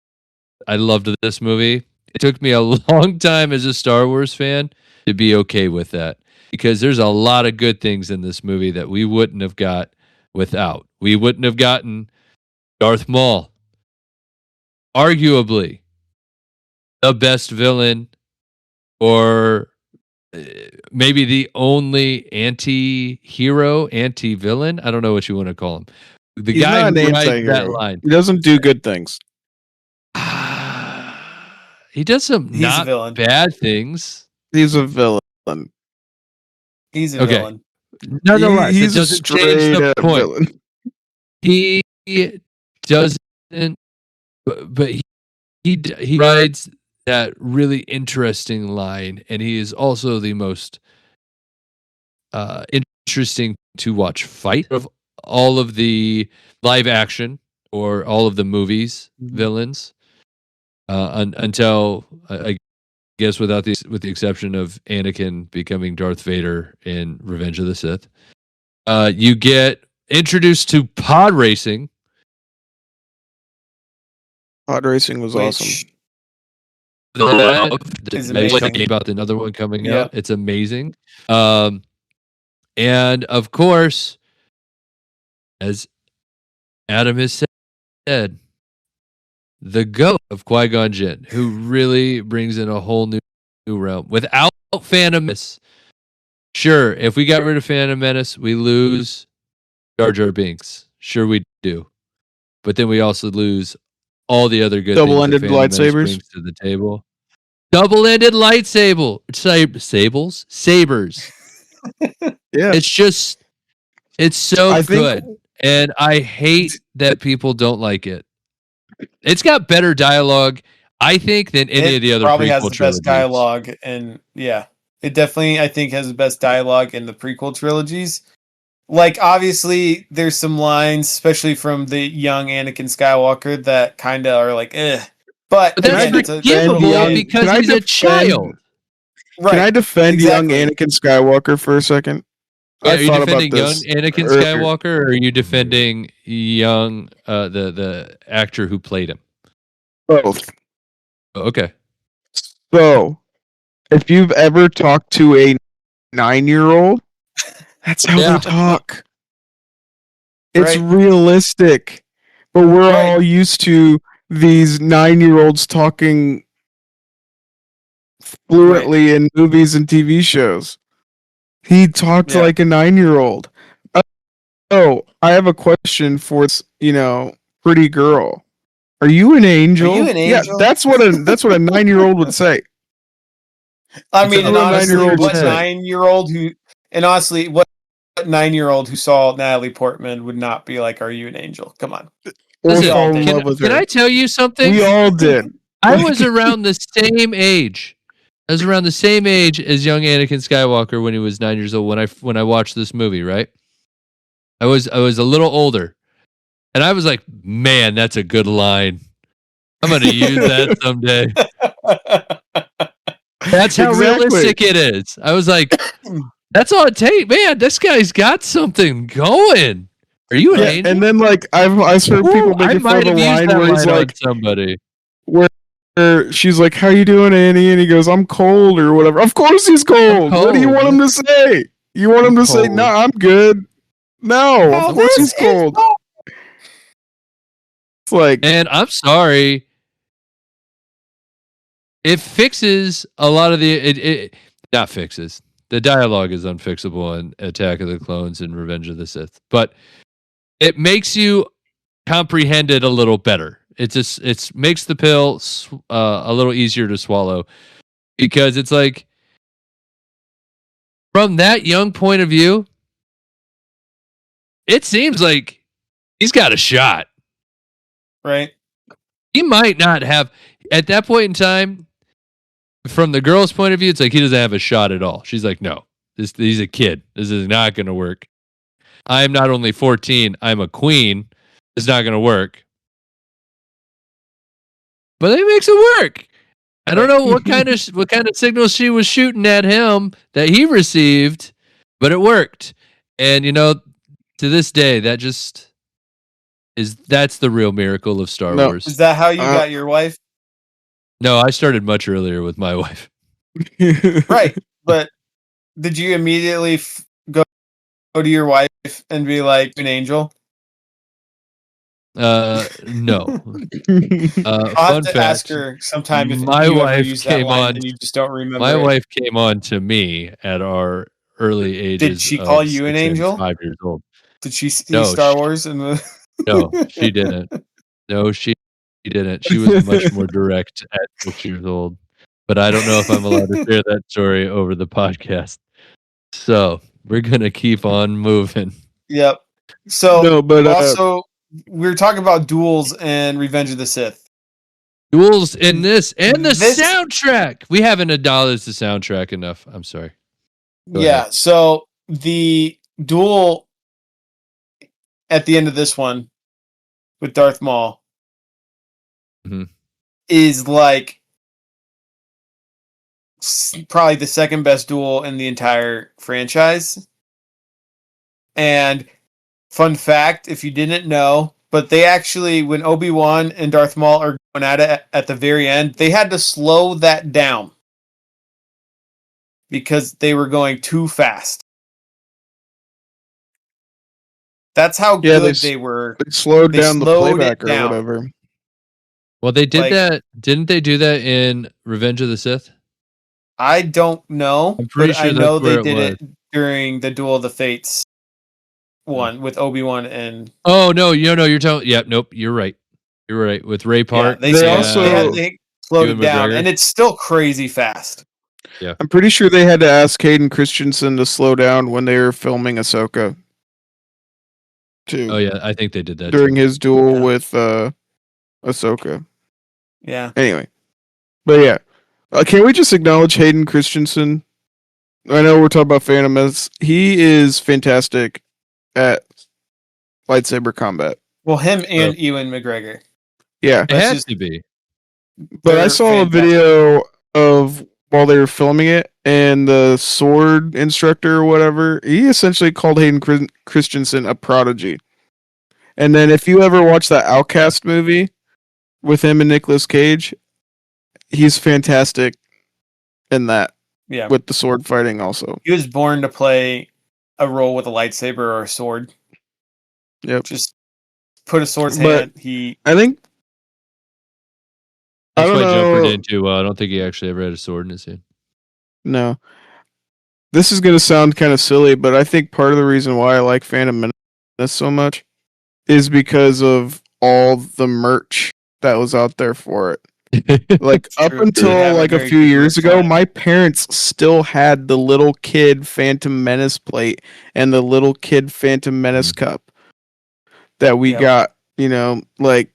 this movie. It took me a long time as a Star Wars fan to be okay with that, because there's a lot of good things in this movie that we wouldn't have got without. We wouldn't have gotten Darth Maul, arguably the best villain, or maybe the only anti-hero, anti-villain. I don't know what you want to call him. The guy who writes that line. He doesn't do good things. He does some not bad things. He's a villain. He's a villain. Nonetheless, it doesn't change the point. Villain. He doesn't, but he rides that really interesting line, and he is also the most interesting to watch fight of all of the live action or all of the movies villains, until I guess with the exception of Anakin becoming Darth Vader in Revenge of the Sith. You get introduced to pod racing. Pod racing was Which awesome. is There's amazing. talking about another one coming Yeah. out. It's amazing. And of course, as Adam has said, the GOAT of Qui-Gon Jinn, who really brings in a whole new realm. Without Phantom Menace, sure, if we got rid of Phantom Menace, we lose Jar Jar Binks. Sure we do. But then we also lose all the other good Double-ended things that Phantom Menace lightsabers. brings to the table. Double-ended lightsaber. Sabers. Yeah. It's so I think- good. And I hate that people don't like it. It's got better dialogue, I think, than any of the other probably prequel has the trilogies. best dialogue, and yeah, it definitely I think has the best dialogue in the prequel trilogies. Like obviously, there's some lines, especially from the young Anakin Skywalker, that kind of are like, eh. But But that's again, it's a forgivable young- because can I he's a defend- child. right. Can I defend exactly. young Anakin Skywalker for a second? Yeah, I are you thought about defending young this Anakin earlier. Skywalker, or are you defending young the actor who played him? Both. Okay. So, if you've ever talked to a 9-year-old, that's how Yeah. they talk. It's Right. realistic. But we're Right. all used to these 9-year-olds talking fluently in movies and TV shows. He talked Yeah. like a 9-year-old. Oh, I have a question for this, pretty girl. Are you an angel? Are you an angel? Yeah, that's what a 9-year-old would say. I It's mean, and a honestly, 9-year-old what say. 9-year-old who saw Natalie Portman would not be like, "Are you an angel?" Come on. Or Listen, fall in can- love with Can her. I tell you something? We all did. I was around the same age. I was around the same age as young Anakin Skywalker when he was 9 years old when I watched this movie, right? I was a little older. And I was like, man, that's a good line. I'm gonna use that someday. That's how Exactly. realistic it is. I was like, that's all it takes. Man, this guy's got something going. Are you an Yeah, angel? and then I've heard people I making fun might of the have used line that where he's line on like, somebody. where she's like, "How you doing, Annie?" And he goes, "I'm cold" or whatever. Of course he's cold. What do you cold. want him to say? You want him to say, cold. "No, I'm good." No, Oh, of course this he's cold. is- It's like, And I'm sorry. It fixes a lot of it not fixes. The dialogue is unfixable in Attack of the Clones and Revenge of the Sith, but it makes you comprehend it a little better. It makes the pill a little easier to swallow because it's like from that young point of view, it seems like he's got a shot. right. He might not have at that point in time. From the girl's point of view, it's like he doesn't have a shot at all. She's like, no, he's a kid. This is not going to work. I'm not only 14, I'm a queen. It's not going to work. But it makes it work. I don't know what kind of signal she was shooting at him that he received, but it worked. And to this day, that's the real miracle of Star No. Wars. Is that how you Uh, got your wife? No, I started much earlier with my wife. Right. But did you immediately go to your wife and be like an angel? No. I'll have Fun to fact. ask her sometime if My you ever wife use that came line on- and you just don't remember. My it. wife came on to me at our early ages. she of call you an 6 and angel? 5 years old. Did she see No, Star Wars in the? No, she didn't. No, she didn't. She was much more direct at 6 years old. But I don't know if I'm allowed to share that story over the podcast. So we're gonna keep on moving. Yep. So no, but also, we were talking about duels and Revenge of the Sith. Duels in this and the This- soundtrack. We haven't acknowledged the soundtrack enough. I'm sorry. Go Yeah. ahead. So the duel at the end of this one with Darth Maul Mhm. is like probably the second best duel in the entire franchise. And fun fact, if you didn't know, but they actually, when Obi-Wan and Darth Maul are going at it at the very end, they had to slow that down because they were going too fast. That's how Yeah, good they were. They slowed down the slowed it playback or down. whatever. Well, they did Like- that. Didn't they do that in Revenge of the Sith? I don't know, I'm pretty but sure I know that's where they it did it during the Duel of the Fates one with Obi-Wan and Oh no, you're telling. Yeah, nope, you're right. You're right with Ray Park. they They slowed Ewan it down, McGregor. and it's still crazy fast. I'm pretty sure they had to ask Hayden Christensen to slow down when they were filming Ahsoka. Too. Oh yeah, I think they did that During too. his duel Yeah. with Ahsoka. Yeah, Anyway. But yeah. Can we just acknowledge Hayden Christensen? I know we're talking about Phantom Menace. He is fantastic at lightsaber combat. well, him and Ewan McGregor. Yeah. It That's has just- to be. But I They're saw a fantastic. video of while they were filming it, and the sword instructor or whatever, he essentially called Hayden Christensen a prodigy. And then if you ever watch that Outcast movie with him and Nicolas Cage, he's fantastic in that Yeah, with the sword fighting also. he was born to play a role with a lightsaber or a sword. Yep. Just put a sword's But- hand. I think I That's don't why Jumper know. did too well. I don't think he actually ever had a sword in his hand. No. This is going to sound kind of silly, but I think part of the reason why I like Phantom Menace so much is because of all the merch that was out there for it. Like up True. until They have a like a very few good years merch ago, line. my parents still had the little kid Phantom Menace plate and the little kid Phantom Menace cup that we Yep. got, like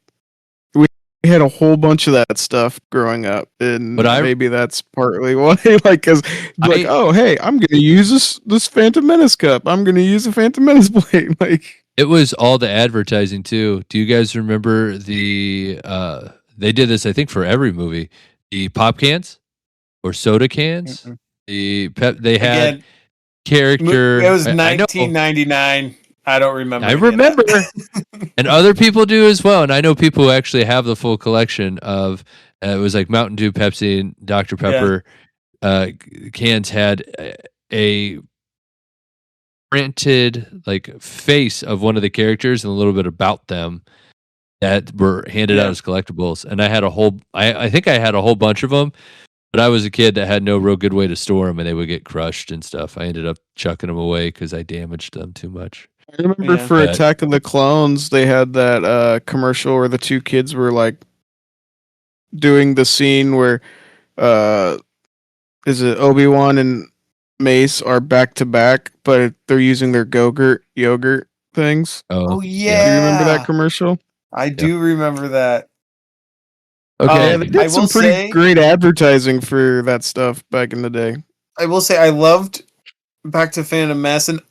we had a whole bunch of that stuff growing up, and But maybe that's partly why, because I- oh hey, I'm gonna use this Phantom Menace cup. I'm gonna use a Phantom Menace plate. Like It was all the advertising too. Do you guys remember the? They did this, I think, for every movie. The pop cans or soda cans. Mm-mm. The pep. They had Again, character. it was I know. 1999. I don't remember. I any of that. remember, and other people do as well. And I know people who actually have the full collection of. It was like Mountain Dew, Pepsi, and Dr Pepper. Cans had a printed like face of one of the characters and a little bit about them that were handed out Yeah. as collectibles. And I had a whole. I think I had a whole bunch of them. But I was a kid that had no real good way to store them, and they would get crushed and stuff. I ended up chucking them away because I damaged them too much. I remember Yeah. for But- Attack of the Clones, they had that commercial where the two kids were like doing the scene where is it Obi-Wan and Mace are back to back, but they're using their Go-Gurt yogurt things. Oh Do yeah, you remember that commercial? I do remember that. Okay, Um, they I did some will pretty say- great advertising for that stuff back in the day. I will say I loved Back to Phantom Menace. And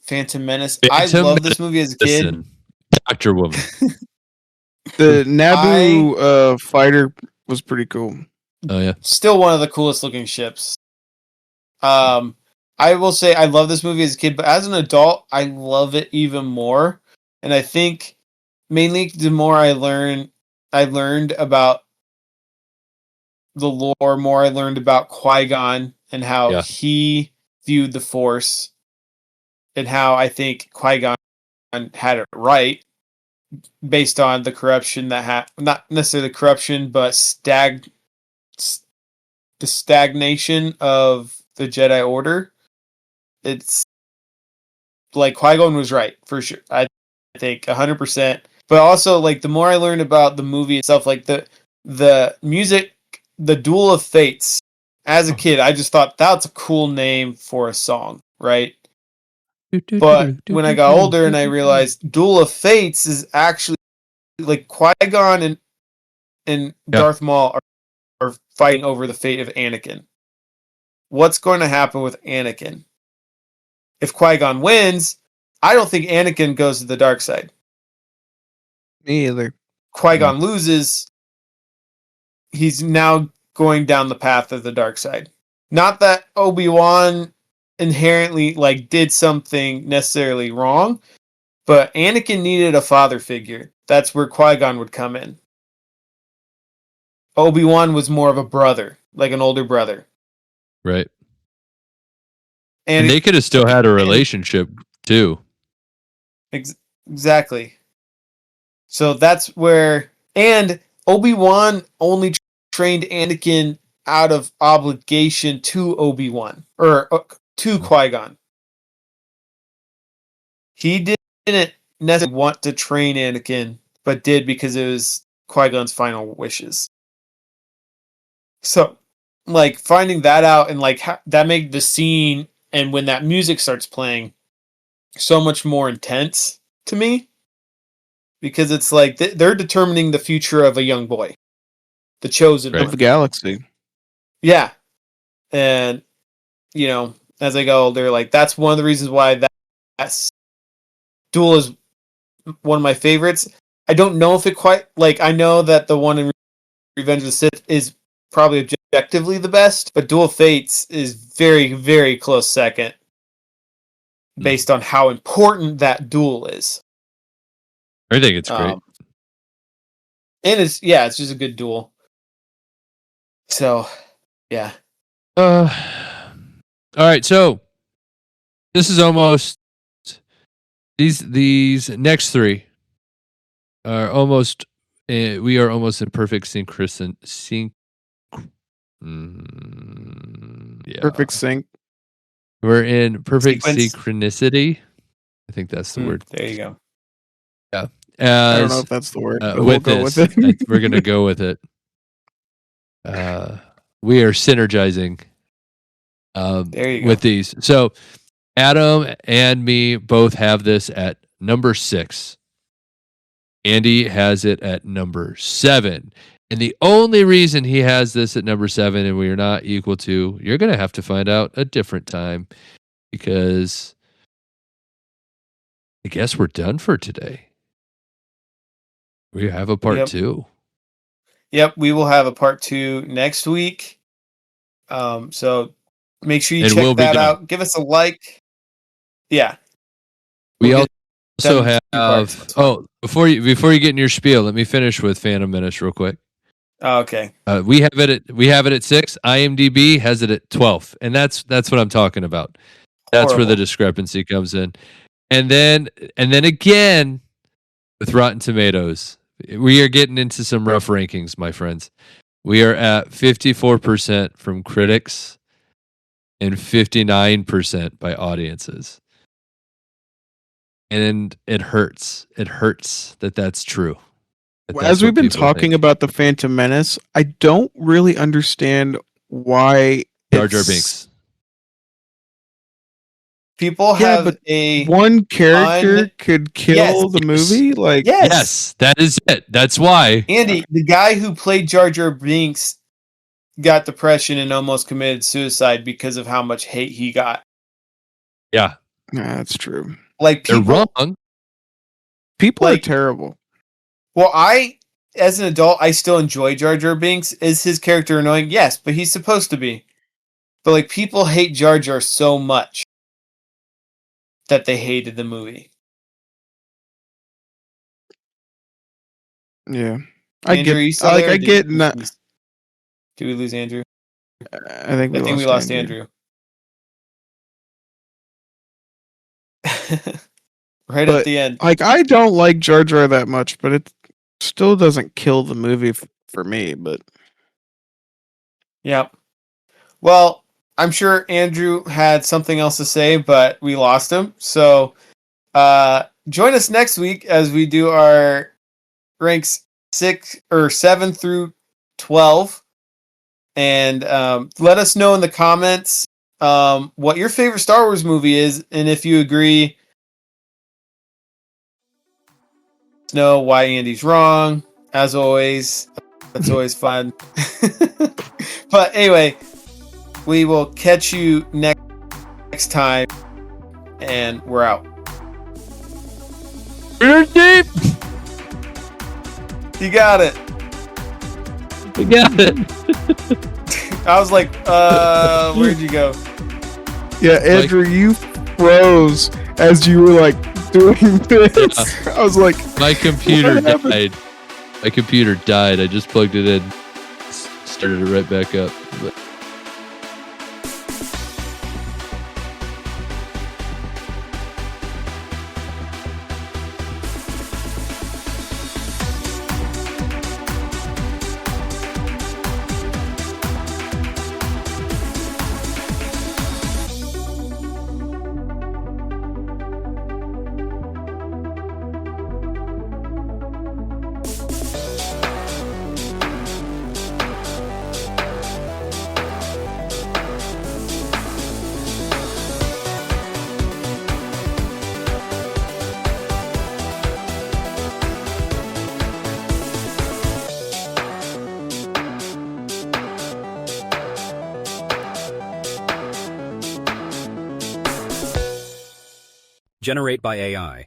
Phantom Menace. I Phantom loved this movie as a kid. Listen, Dr. Woman. The Naboo fighter was pretty cool. Oh yeah. Still one of the coolest looking ships. I will say I love this movie as a kid, but as an adult, I love it even more. And I think mainly the more I learned about the lore, more I learned about Qui-Gon and how Yeah. he viewed the Force, and how I think Qui-Gon had it right based on the corruption that not necessarily the corruption, but the stagnation of the Jedi Order. It's like Qui-Gon was right for sure. I think 100%. But also, like, the more I learned about the movie itself, like the music, the Duel of Fates. As a kid, I just thought that's a cool name for a song, right? But when I got older and I realized Duel of Fates is actually like Qui-Gon and Darth Maul are fighting over the fate of Anakin. What's going to happen with Anakin? If Qui-Gon wins, I don't think Anakin goes to the dark side. Me either. Qui-Gon loses, he's now going down the path of the dark side. Not that Obi-Wan inherently like did something necessarily wrong, But Anakin needed a father figure. That's where Qui-Gon would come in. Obi-Wan was more of a brother, like an older brother. Right. And they could have still had a relationship too. Exactly. So that's where, and Obi-Wan only trained Anakin out of obligation to Obi-Wan, or to Qui-Gon. He didn't necessarily want to train Anakin, but did because it was Qui-Gon's final wishes. So, like, finding that out and, like, that made the scene, and when that music starts playing, so much more intense to me. Because it's like, they're determining the future of a young boy. The chosen of the galaxy. Yeah. And, you know, as I go older, like, that's one of the reasons why that duel is one of my favorites. I don't know if it quite, like, I know that the one in Revenge of the Sith is probably objectively the best, but Duel of Fates is very, very close second based on how important that duel is. I think it's great. And it's just a good duel. So, yeah. All right, so this is almost these next three are almost we are almost in perfect perfect sync. We're in perfect synchronicity. I think that's the word. There you go. Yeah. I don't know if that's the word. But we're going to go with it. We are synergizing there you go. with these. So Adam and me both have this at number 6. Andy has it at number 7. And the only reason he has this at number 7 and we are not equal to, you're going to have to find out a different time, because I guess we're done for today. We have a part 2. Yep, we will have a part 2 next week. So make sure you check that out. Give us a like. Yeah. We also have before you get in your spiel, let me finish with Phantom Menace real quick. Oh, okay. We have it at 6. IMDb has it at 12, and that's what I'm talking about. That's where the discrepancy comes in. And then again with Rotten Tomatoes, we are getting into some rough rankings, my friends. We are at 54% from critics and 59% by audiences. And it hurts. It hurts that that's true. As we've been talking about the Phantom Menace, I don't really understand why Jar Jar Binks. People have one character could kill the movie. Like yes, that is it. That's why. Andy, the guy who played Jar Jar Binks, got depression and almost committed suicide because of how much hate he got. Yeah, that's true. Like, they're wrong. People are terrible. Well, as an adult, I still enjoy Jar Jar Binks. Is his character annoying? Yes, but he's supposed to be. But like, people hate Jar Jar so much that they hated the movie. Yeah, Andrew, I get. Did we lose Andrew? I think we lost Andrew. Right at the end. Like, I don't like Jar Jar that much, but it still doesn't kill the movie for me. But yeah. Well, I'm sure Andrew had something else to say, but we lost him. So join us next week as we do our ranks 7 through 12. And let us know in the comments what your favorite Star Wars movie is, and if you agree, know why Andy's wrong. As always, that's always fun. But anyway, we will catch you next time, and we're out. We're deep. You got it. You got it. I was like, where'd you go? Yeah, Andrew, you froze as you were like doing this. I was like, My computer What happened? died. My computer died. I just plugged it in, started it right back up. But Generate by AI.